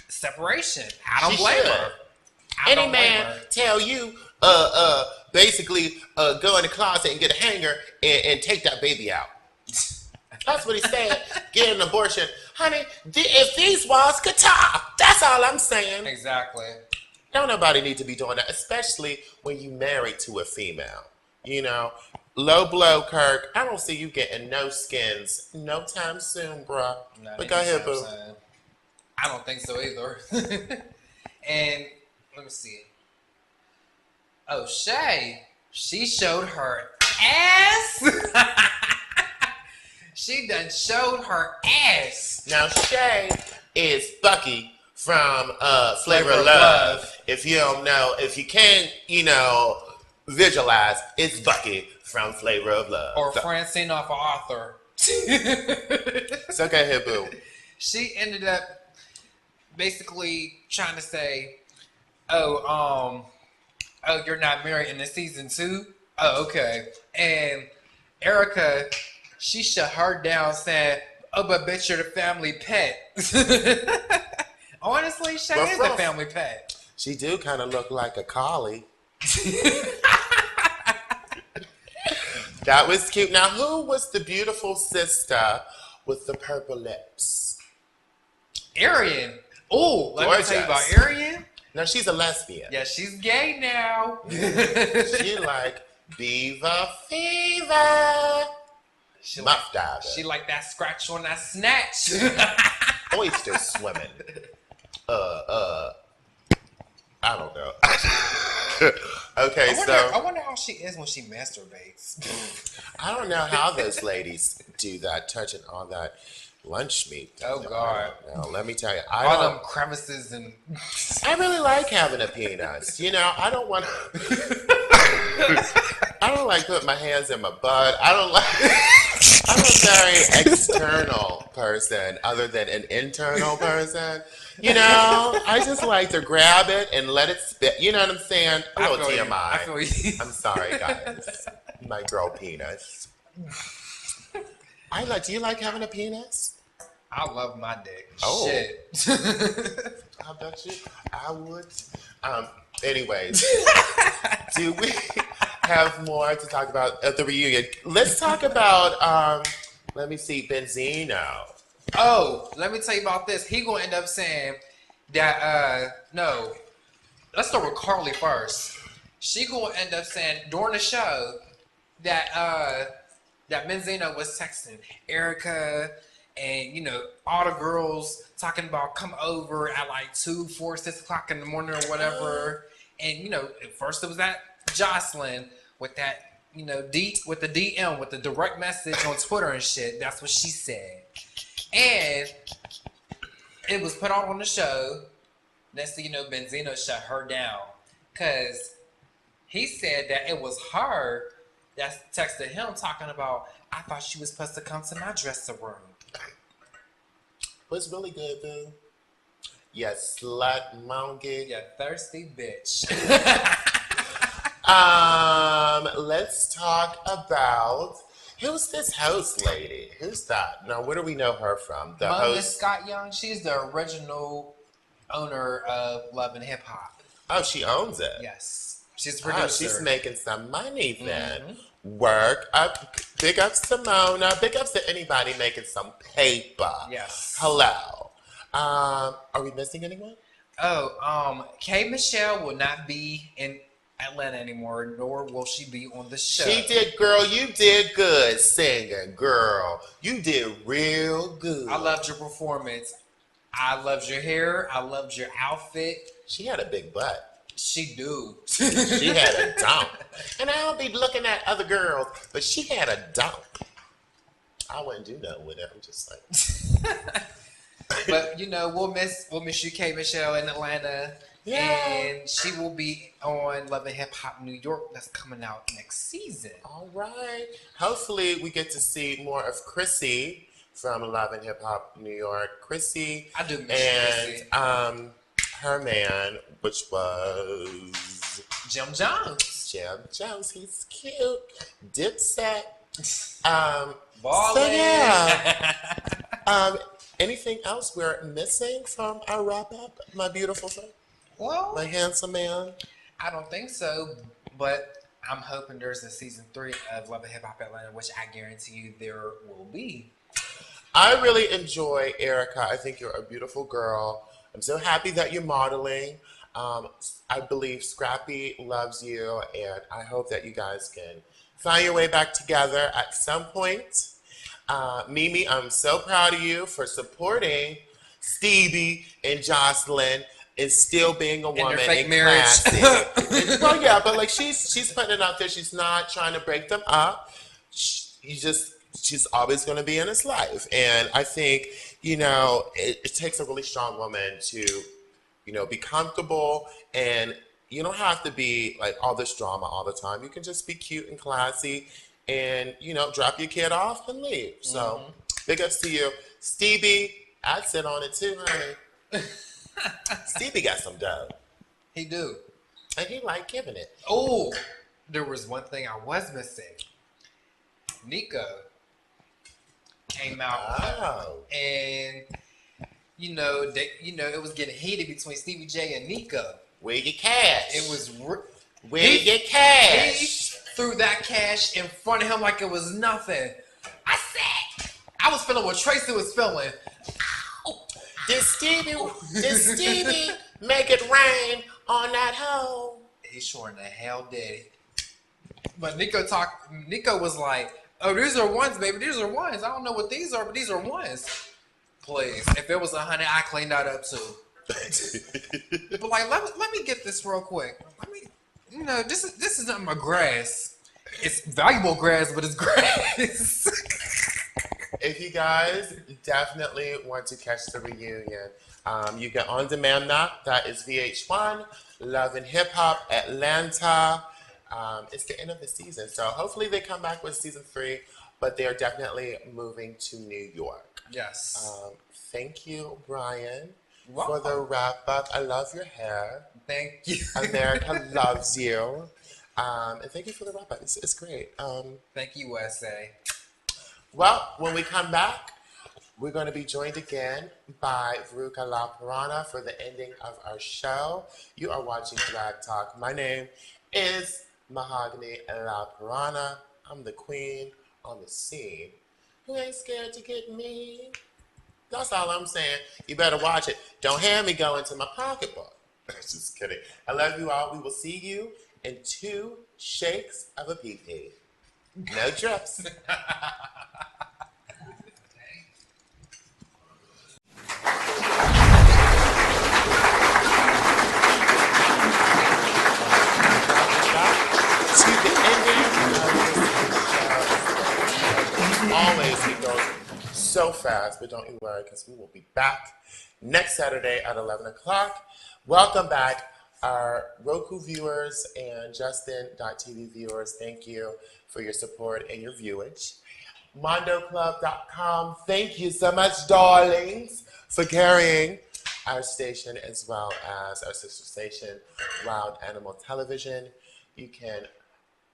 separation. I don't She blame should. her. I Any don't blame man her. tell you, basically, go in the closet and get a hanger and take that baby out. That's what he said. Get an abortion. Honey, if these walls could talk, that's all I'm saying. Exactly. Don't nobody need to be doing that, especially when you married to a female. You know, low blow, Kirk. I don't see you getting no skins no time soon, bruh. Not But go ahead, anytime boo. soon. I don't think so either. And let me see. Oh, Shay, she showed her ass. She done showed her ass. Now, Shay is Bucky from Flavor Flavor of of Love. Love. If you don't know, if you can't, you know, visualize, it's Bucky from Flavor of Love. Or So, Francine off of Arthur. so go ahead, boo. She ended up basically trying to say, oh, you're not married in the season 2? Oh, okay. And Erica, she shut her down saying, oh, but bitch, you're the family pet. Honestly, Shay But is the from- family pet. She do kind of look like a collie. That was cute. Now, who was the beautiful sister with the purple lips? Arian. Oh, let me tell you about Gorgeous. Arian. Now, she's a lesbian. Yeah, she's gay now. She like Beaver Fever. She Muff diver. She like that scratch on that snatch. Oyster swimming. I don't know. Okay, I so wonder how she is when she masturbates. I don't know how those ladies do that, touching all that lunch meat. Oh, God. Now, let me tell you, All them crevices and I really like having a penis. You know, I don't want I don't like putting my hands in my butt. I'm a very external person other than an internal person. You know, I just like to grab it and let it spit. You know what I'm saying? A little feel you. TMI. I feel you. I'm sorry, guys. My girl penis. Do you like having a penis? I love my dick. Oh. Shit. I bet you I would. Anyways, do we have more to talk about at the reunion? Let's talk about, let me see, Benzino. Oh, let me tell you about this. He gonna end up saying that no. Let's start with Carly first. She gonna end up saying during the show that that Benzino was texting Erica and, you know, all the girls talking about come over at like 2, 4, 6 o'clock in the morning or whatever. And, you know, at first it was that Jocelyn with that with the DM, with the direct message on Twitter and shit. That's what she said. And it was put on the show. Next thing you know, Benzino shut her down. Because he said that it was her that texted him talking about, I thought she was supposed to come to my dressing room. Was really good, boo. Yeah, slut monkey. You thirsty bitch. Let's talk about who's this host lady? Who's that? Now, where do we know her from? The Mona host. Scott Young, she's the original owner of Love and Hip Hop. Oh, she owns it. Yes. She's a producer. Oh, she's making some money then. Work up. Big ups to Mona. Big ups to anybody making some paper. Yes. Hello. Are we missing anyone? K. Michelle will not be in Atlanta anymore, nor will she be on the show. She did, girl. You did good singing, girl. You did real good. I loved your performance. I loved your hair. I loved your outfit. She had a big butt. She do. She had a dump. And I don't be looking at other girls, but she had a dump. I wouldn't do nothing with it. I'm just like. But we'll miss you, K. Michelle, in Atlanta. Yeah. And she will be on Love and Hip Hop New York. That's coming out next season. All right. Hopefully we get to see more of Chrissy from Love and Hip Hop New York. Chrissy. I do miss Chrissy. And her man, which was Jim Jones. Jim Jones. He's cute. Dipset. Ballin'. So yeah. Anything else we're missing from our wrap up, my beautiful friend? Well, My handsome man. I don't think so, but I'm hoping there's a season 3 of Love and Hip Hop Atlanta, which I guarantee you there will be. I really enjoy Erica. I think you're a beautiful girl. I'm so happy that you're modeling. I believe Scrappy loves you, and I hope that you guys can find your way back together at some point. Mimi, I'm so proud of you for supporting Stevie and Jocelyn and still being a woman their fake and marriage. classy. Well, yeah, but like she's putting it out there. She's not trying to break them up. She's always going to be in his life, and I think it takes a really strong woman to be comfortable, and you don't have to be like all this drama all the time. You can just be cute and classy. And, drop your kid off and leave. So, big ups to you. Stevie, I'd sit on it too, honey. Stevie got some dough. He do. And he like giving it. Oh, there was one thing I was missing. Nico came out. Oh. And, it was getting heated between Stevie J and Nico. Where your cash? It was... Where your cash? Threw that cash in front of him like it was nothing. I was feeling what Tracy was feeling. Ow. Did Stevie make it rain on that hoe? He sure in the hell did. But Nico was like, oh, these are ones, baby. These are ones. I don't know what these are, but these are ones. Please. If it was 100, I cleaned that up too. But like, let me get this real quick. This is not my grass. It's valuable grass, but it's grass. If you guys definitely want to catch the reunion, you get On Demand now. That is VH1, Love and Hip Hop Atlanta. It's the end of the season, so hopefully they come back with season 3. But they are definitely moving to New York. Yes. Thank you, Brian, Wow. for the wrap up. I love your hair. Thank you. America loves you. And thank you for the wrap up. It's great. Thank you, USA. Well, when we come back, we're going to be joined again by Veruca La Piranha for the ending of our show. You are watching Drag Talk. My name is Mahogany La Piranha. I'm the queen on the scene. Who ain't scared to get me? That's all I'm saying. You better watch it. Don't have me go into my pocketbook. Just kidding. I love you all. We will see you in 2 shakes of a pee-pee. No drips. To the ending of so fast, but don't you worry, because we will be back next Saturday at 11 o'clock. Welcome back, our Roku viewers and Justin.tv viewers. Thank you for your support and your viewage. MondoClub.com. Thank you so much, darlings, for carrying our station as well as our sister station, Wild Animal Television. You can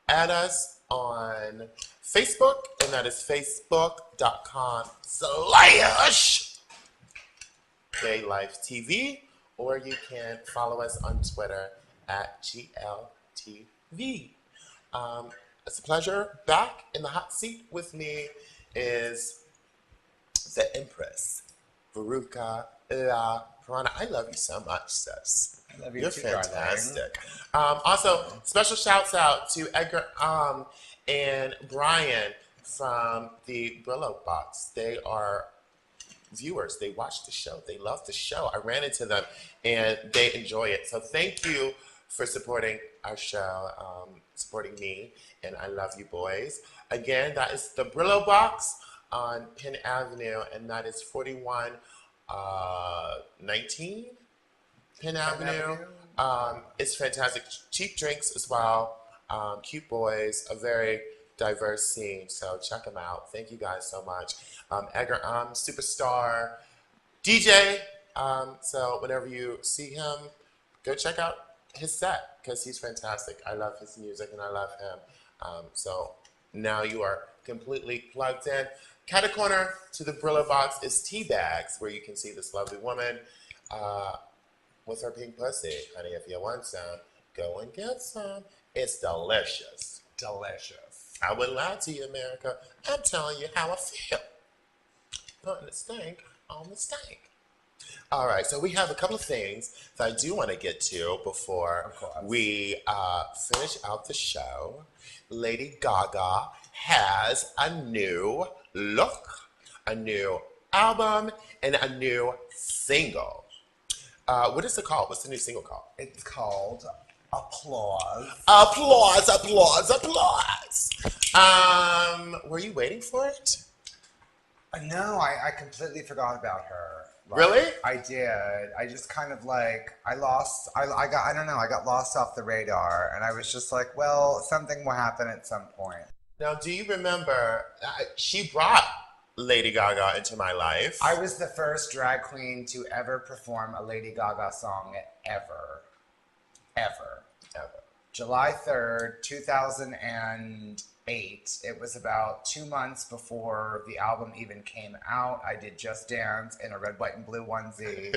add us on Facebook, and that is facebook.com/GayLifeTV, or you can follow us on Twitter at GLTV. It's a pleasure. Back in the hot seat with me is the Empress, Veruca La Piranha. I love you so much, sis. I love you You're too, fantastic. Also, special shouts out to Edgar and Brian from the Brillo Box. They are viewers. They watch the show. They love the show. I ran into them and they enjoy it. So thank you for supporting our show, supporting me, and I love you boys. Again, that is the Brillo Box on Penn Avenue, and that is 4119 Penn Avenue. It's fantastic. Cheap drinks as well. Cute boys, a very diverse scene. So check them out. Thank you guys so much. Edgar, superstar DJ. So whenever you see him, go check out his set because he's fantastic. I love his music and I love him. So now you are completely plugged in. Cat corner to the Brillo Box is Tea Bags, where you can see this lovely woman with her pink pussy. Honey, if you want some, go and get some. It's delicious. Delicious. I wouldn't lie to you, America. I'm telling you how I feel. Putting the stank on the stank. All right, so we have a couple of things that I do want to get to before we finish out the show. Lady Gaga has a new look, a new album, and a new single. What is it called? What's the new single called? It's called Applause. Applause, applause, applause. Were you waiting for it? No, I completely forgot about her. Like, Really? I did. I just kind of like, I got lost off the radar, and I was just like, well, something will happen at some point. Now, do you remember, she brought Lady Gaga into my life. I was the first drag queen to ever perform a Lady Gaga song ever. July 3rd, 2008. It was about 2 months before the album even came out. I did Just Dance in a red, white, and blue onesie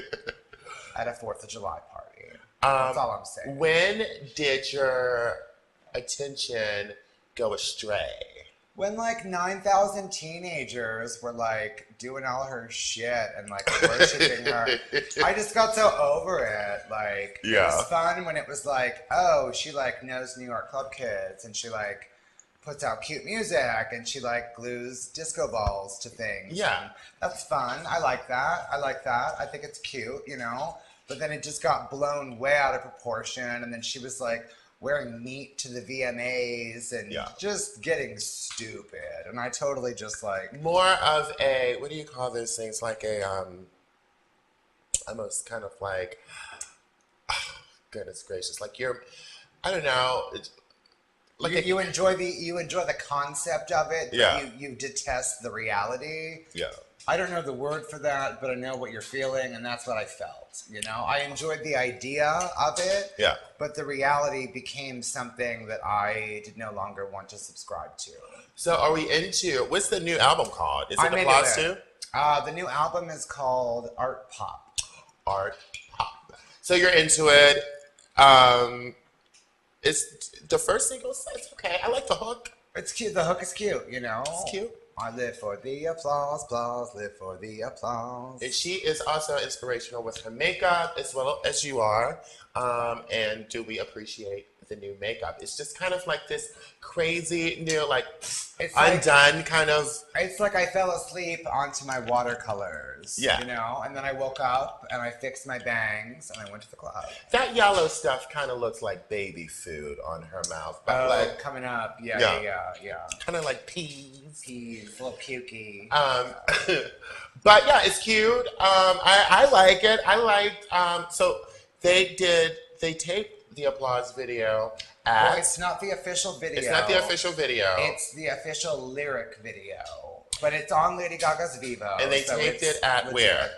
at a 4th of July party. That's all I'm saying. When did your attention go astray? When like 9,000 teenagers were like doing all her shit and like worshiping her, I just got so over it. Like, It was fun when it was like, oh, she like knows New York club kids and she like puts out cute music and she like glues disco balls to things. Yeah. And that's fun. I like that. I think it's cute, you know? But then it just got blown way out of proportion. And then she was like wearing meat to the VMAs and just getting stupid. And I totally just like... More of a, what do you call those things? Like a, almost kind of like, oh, goodness gracious. Like you're, I don't know. Like you enjoy the concept of it. Yeah. You detest the reality. Yeah. I don't know the word for that, but I know what you're feeling, and that's what I felt. You know, I enjoyed the idea of it. Yeah. But the reality became something that I did no longer want to subscribe to. So are we into, what's the new album called? Is it I'm Applause into too? The new album is called Art Pop. Art Pop. So you're into it. It's the first single. It's okay. I like the hook. It's cute. The hook is cute, you know? It's cute. I live for the applause, live for the applause. And she is also inspirational with her makeup as well as you are. And do we appreciate the new makeup. It's just kind of like this crazy new, like It's like, undone kind of. it's like I fell asleep onto my watercolors. Yeah. You know, and then I woke up and I fixed my bangs and I went to the club. That yellow stuff kind of looks like baby food on her mouth, but Oh, like coming up. Yeah, Yeah. yeah. kind of like peas. He's a little pukey. But yeah, it's cute. I like it. I liked. So they taped the applause video at. Well, it's not the official video. It's not the official video. It's the official lyric video. But it's on Lady Gaga's Vivo. And they so taped it's it at where?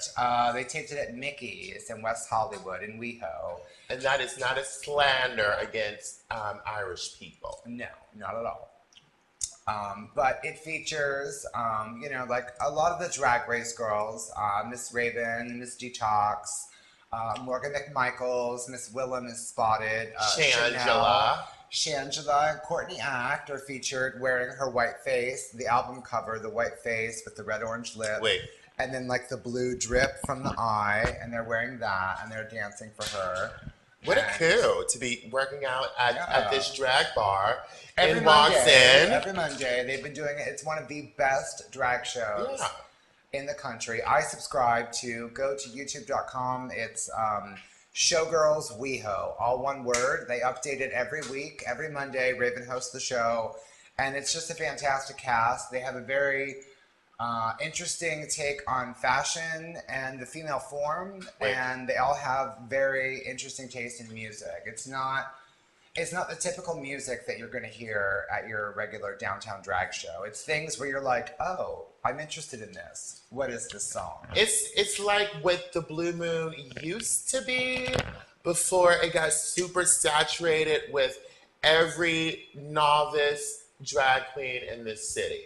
They taped it at Mickey's in West Hollywood in WeHo. And that is not a slander against Irish people. No, not at all. But it features, you know, like a lot of the Drag Race girls, Miss Raven, Miss Detox, Morgan McMichaels, Miss Willa, Miss Spotted, Shangela and Courtney Act are featured wearing her white face, the album cover, the white face with the red orange lip. Wait. And then like the blue drip from the eye, and they're wearing that, and they're dancing for her. What a And coup to be working out at this drag bar Every and walks Monday, in. every Monday, they've been doing it. It's one of the best drag shows in the country. I subscribe to, go to youtube.com. It's Showgirls WeHo, all one word. They update it every week. Every Monday, Raven hosts the show. And it's just a fantastic cast. They have a very interesting take on fashion and the female form. Wait. And they all have very interesting taste in music. It's not the typical music that you're going to hear at your regular downtown drag show. It's things where you're like, oh, I'm interested in this. What is this song? It's like what the Blue Moon used to be before it got super saturated with every novice drag queen in this city.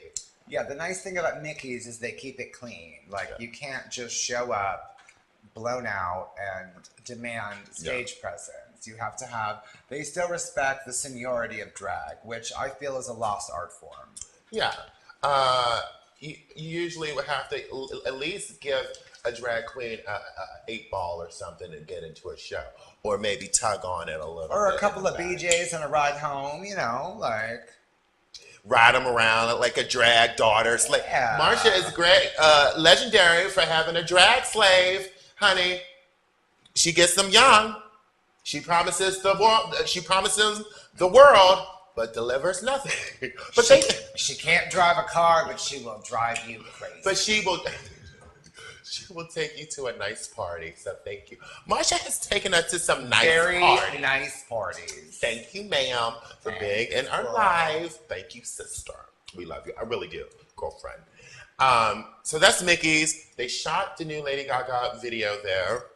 Yeah, the nice thing about Mickey's is they keep it clean. Like, you can't just show up blown out and demand stage presence. You have to have, they still respect the seniority of drag, which I feel is a lost art form. Yeah. You usually would have to at least give a drag queen a 8-ball or something to get into a show, or maybe tug on it a little Or bit a couple in of the back. BJs and a ride home, you know, like. Ride them around like a drag daughter. Yeah. Marsha is great, legendary for having a drag slave, honey. She gets them young. She promises the world. She promises the world, but delivers nothing. But She can't drive a car, but she will drive you crazy. But she will. She will take you to a nice party. So thank you. Marsha has taken us to some nice very parties. nice parties. Thank you, ma'am, for being in our lives. Thank you, sister. We love you. I really do, girlfriend. So that's Mickey's. They shot the new Lady Gaga video there.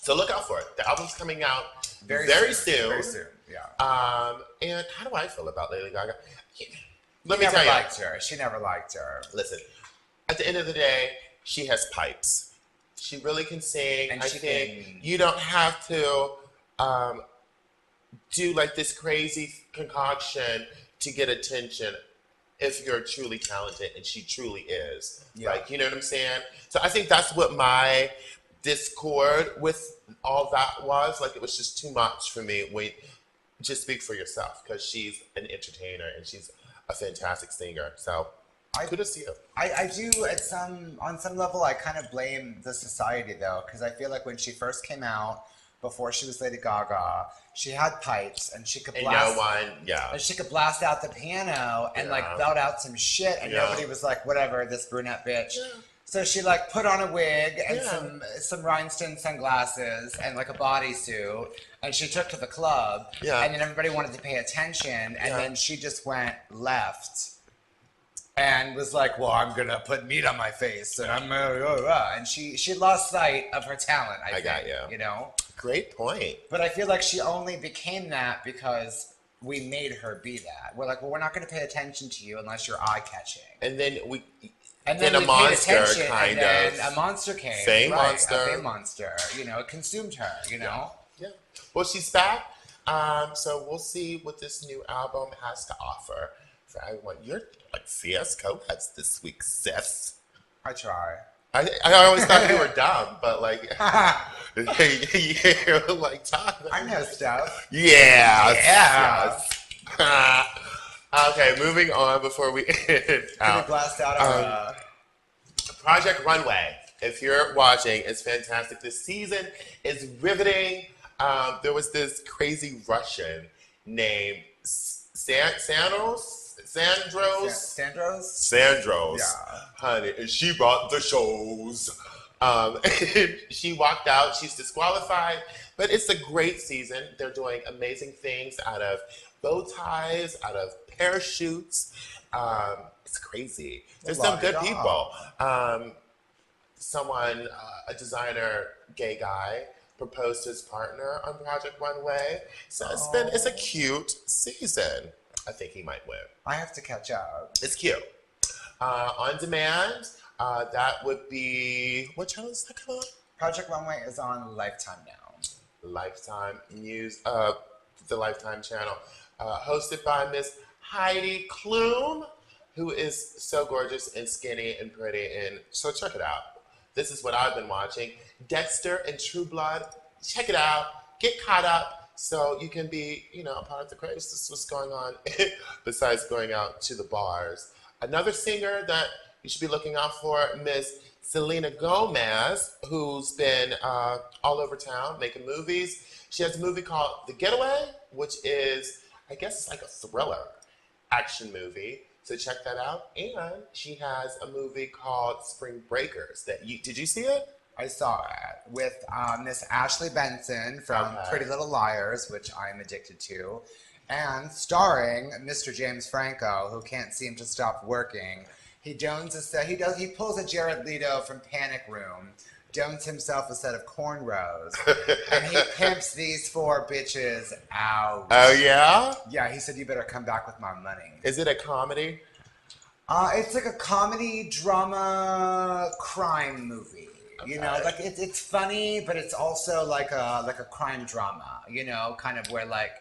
So look out for it. The album's coming out very soon. Very soon, yeah. And how do I feel about Lady Gaga? Let She me never tell you. liked her. She never liked her. Listen, at the end of the day, she has pipes. She really can sing. And I she think can- you don't have to do like this crazy concoction to get attention if you're truly talented, and she truly is. Yeah. Like, you know what I'm saying? So I think that's what my discord with all that was. Like, it was just too much for me. Just speak for yourself, because she's an entertainer and she's a fantastic singer. So kudos to you. I do on some level. I kind of blame the society though, because I feel like when she first came out, before she was Lady Gaga, she had pipes and she could And blast. no one, yeah. And she could blast out the piano and like Yeah. belt out some shit, and Yeah. nobody was like, whatever, this brunette bitch. So she like put on a wig and Yeah. some rhinestone sunglasses and like a bodysuit, and she took to the club. Yeah. And then everybody wanted to pay attention, and Yeah. then she just went left and was like, "Well, I'm gonna put meat on my face," and I'm and she lost sight of her talent. I think, got you. You know. Great point. But I feel like she only became that because we made her be that. We're like, well, we're not going to pay attention to you unless you're eye-catching. And then And then then a we monster paid attention, kind and then of. a monster came. Fame right, monster. A fame monster. You know, it consumed her, you know? Yeah. Well, she's back. So we'll see what this new album has to offer for everyone. You're like CS co-heads this week, sis. I try. I always thought you were dumb, but like, you're like talking. I know stuff. Yes. Yeah. Yes. Okay, moving on before we end Can we out. blast out our... Project Runway. If you're watching, it's fantastic. This season is riveting. There was this crazy Russian named Sandros. Sandros? Yeah. Honey, and she brought the shows. And she walked out. She's disqualified, but it's a great season. They're doing amazing things out of bow ties, out of parachutes. It's crazy. There's some good people. Someone, a designer, gay guy, proposed to his partner on Project Runway. So it's a cute season. I think he might win. I have to catch up. It's cute. On demand, that would be, what channel is that come on? Project Runway is on Lifetime now. Lifetime News, the Lifetime channel, hosted by Miss Heidi Klum, who is so gorgeous and skinny and pretty. And so check it out. This is what I've been watching. Dexter and True Blood. Check it out. Get caught up so you can be, a part of the craze. This is what's going on besides going out to the bars. Another singer that you should be looking out for, Miss Selena Gomez, who's been all over town making movies. She has a movie called The Getaway, which is, I guess it's like a thriller action movie. So check that out. And she has a movie called Spring Breakers. Did you see it? I saw it with Miss Ashley Benson from Pretty Little Liars, which I'm addicted to, and starring Mr. James Franco, who can't seem to stop working. He pulls a Jared Leto from Panic Room, dones himself a set of cornrows, and he pimps these 4 bitches out. Oh, yeah? Yeah, he said, you better come back with my money. Is it a comedy? It's like a comedy, drama, crime movie. Okay. Like it's funny, but it's also like a crime drama, kind of where like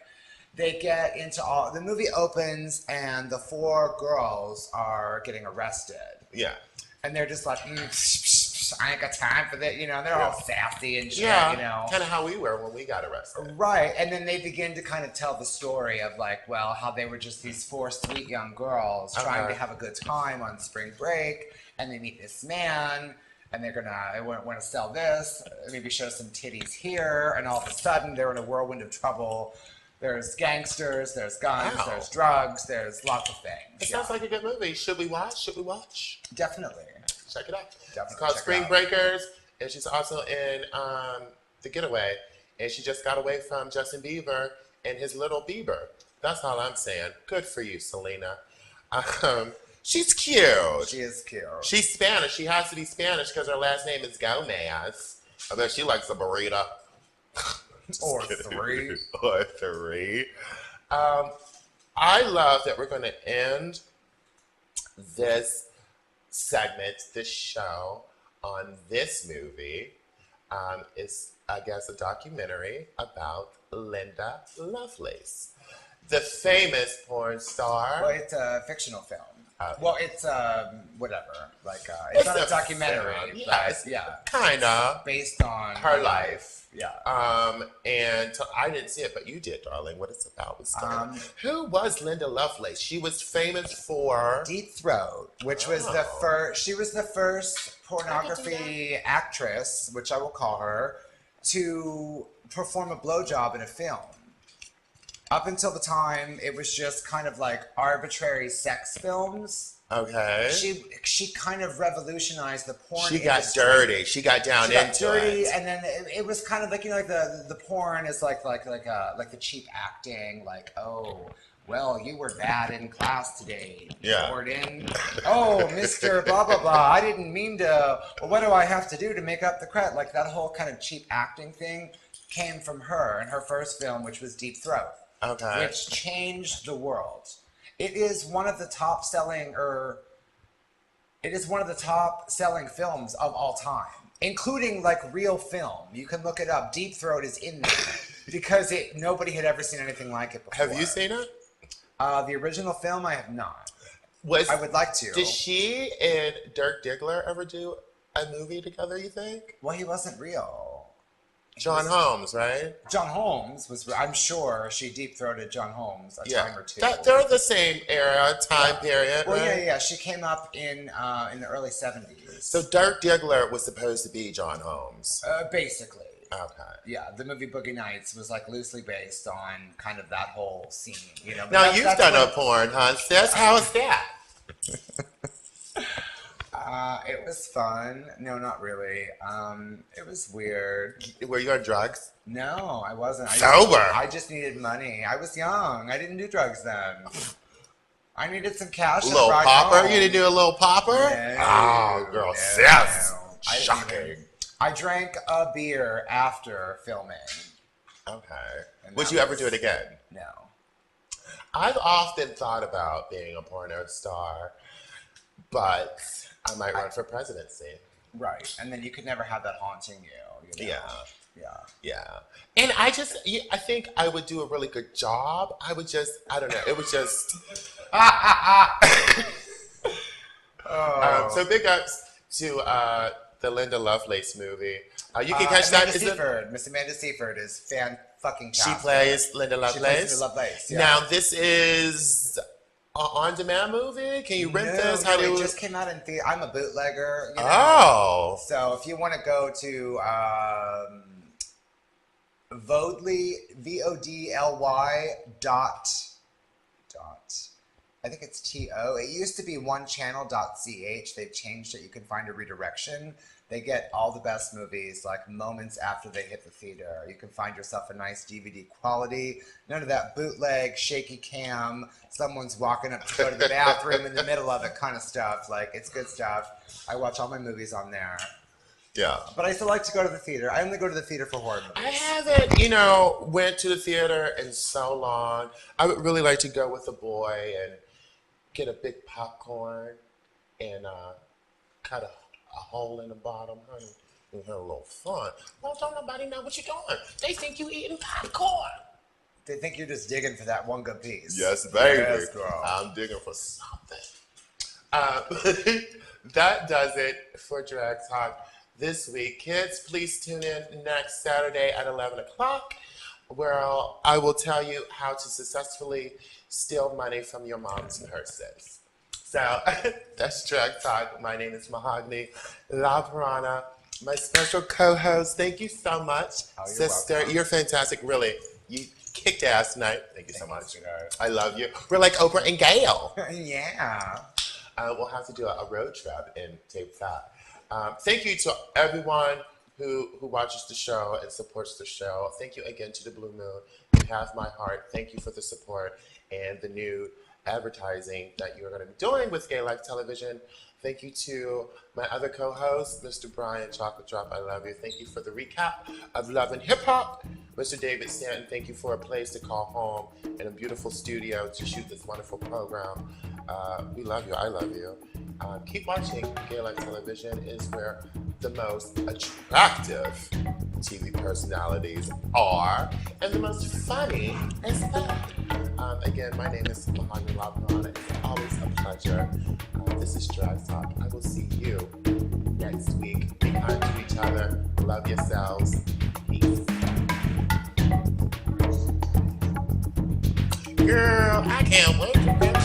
they get into the movie opens and the 4 girls are getting arrested. Yeah. And they're just like, I ain't got time for that, they're all sassy and shit, kind of how we were when we got arrested. Right, and then they begin to kind of tell the story of like, well, how they were just these 4 sweet young girls trying to have a good time on spring break, and they meet this man, and they want to sell this, maybe show some titties here, and all of a sudden they're in a whirlwind of trouble. There's gangsters, there's guns, there's drugs, there's lots of things. It sounds like a good movie. Should we watch? Definitely. Check it out. Definitely. It's called Spring Breakers, and she's also in The Getaway, and she just got away from Justin Bieber and his little Bieber. That's all I'm saying. Good for you, Selena. She's cute. She is cute. She's Spanish. She has to be Spanish because her last name is Gomez. I bet she likes a burrito. Or 3. Or 3. I love that we're going to end this segment, this show, on this movie. It's, I guess, a documentary about Linda Lovelace, the famous porn star. Well, it's a fictional film. Well, it's whatever. Like It's not a a documentary. film. But Kind of. based on Her life. Yeah. And I didn't see it, but you did, darling. What it's about was who was Linda Lovelace? She was famous for Deep Throat, which was the first. She was the first pornography actress, which I will call her, to perform a blowjob in a film. Up until the time, it was just kind of like arbitrary sex films. Okay. She kind of revolutionized the porn industry. She got dirty. She got down into it. And then it was kind of like like the porn is like the cheap acting, like, oh, well, you were bad in class today, Jordan. Oh, Mr. Blah blah blah. I didn't mean to. Well, what do I have to do to make up the credit? Like that whole kind of cheap acting thing came from her in her first film, which was Deep Throat. Okay. Which changed the world. It is one of the top selling films of all time, including like real film. You can look it up. Deep Throat is in there because nobody had ever seen anything like it before. Have you seen it? The original film, I have not. I would like to. Did she and Dirk Diggler ever do a movie together, you think? Well, he wasn't real. John Holmes, right? John Holmes was. I'm sure she deep throated John Holmes a time or two. They're the same time period, Well, right? yeah. She came up in the early 70s. So Dirk Diggler was supposed to be John Holmes. Basically. Okay. Yeah, the movie Boogie Nights was like loosely based on kind of that whole scene, you know. But Now that's- you've that's done when- a porn, huh, sis? How is that? It was fun. No, not really. It was weird. Were you on drugs? No, I wasn't. Sober. I just needed money. I was young. I didn't do drugs then. I needed some cash. A to little ride popper? home. You didn't do a little popper? No, Oh, girl, no, sis. no. I didn't Shocking. even- I drank a beer after filming. Okay. And Would that you ever was- do it again? No. I've often thought about being a porno star, but I might run for presidency. Right. And then you could never have that haunting you. You know? Yeah. Yeah. Yeah. And I think I would do a really good job. I don't know. It was just. Oh. So big ups to the Linda Lovelace movie. You can catch that. Amanda Is it- Seyfried. Miss Amanda Seyfried is fucking She plays Linda She plays Lovelace. Linda Lovelace. Yeah. Now this is an on-demand movie. Can you rent this? How do it you? just came out in theater. I'm a bootlegger. You know? Oh. So if you want to go to Vodly, VODLY dot, I think it's TO. It used to be onechannel.ch. They've changed it. You can find a redirection. They get all the best movies like moments after they hit the theater. You can find yourself a nice DVD quality. None of that bootleg, shaky cam, someone's walking up to go to the bathroom in the middle of it kind of stuff. Like, it's good stuff. I watch all my movies on there. Yeah. But I still like to go to the theater. I only go to the theater for horror I movies. haven't, went to the theater in so long. I would really like to go with a boy and get a big popcorn and cut a hole in the bottom, honey. And have a little fun. Well, don't nobody know what you're doing. They think you eating popcorn. They think you're just digging for that one good piece. Yes, baby. Yes, girl. I'm digging for something. That does it for Drag Talk this week. Kids, please tune in next Saturday at 11 o'clock, where I will tell you how to successfully steal money from your mom's purses. So that's Drag Talk. My name is Mahogany La Piranha. My special co-host, thank you so much. Oh, you're Sister, welcome. you're fantastic. Really, you kicked ass tonight. Thank you so Thank you, much. sweetheart. I love you. We're like Oprah and Gail. Yeah. We'll have to do a road trip and tape that. Thank you to everyone who watches the show and supports the show. Thank you again to the Blue Moon. You have my heart. Thank you for the support and the new advertising that you're going to be doing with Gay Life Television. Thank you to my other co-host, Mr. Brian Chocolate Drop. I love you. Thank you for the recap of Love and Hip Hop. Mr. David Stanton, thank you for a place to call home and a beautiful studio to shoot this wonderful program. We love you. I love you. Keep watching. Gay Life Television is where the most attractive TV personalities are and the most funny as well. Again, my name is Mahogany La Piranha. It's always a pleasure. This is Drag Talk. I will see you next week. Be kind to each other. Love yourselves. Peace. Girl, I can't wait to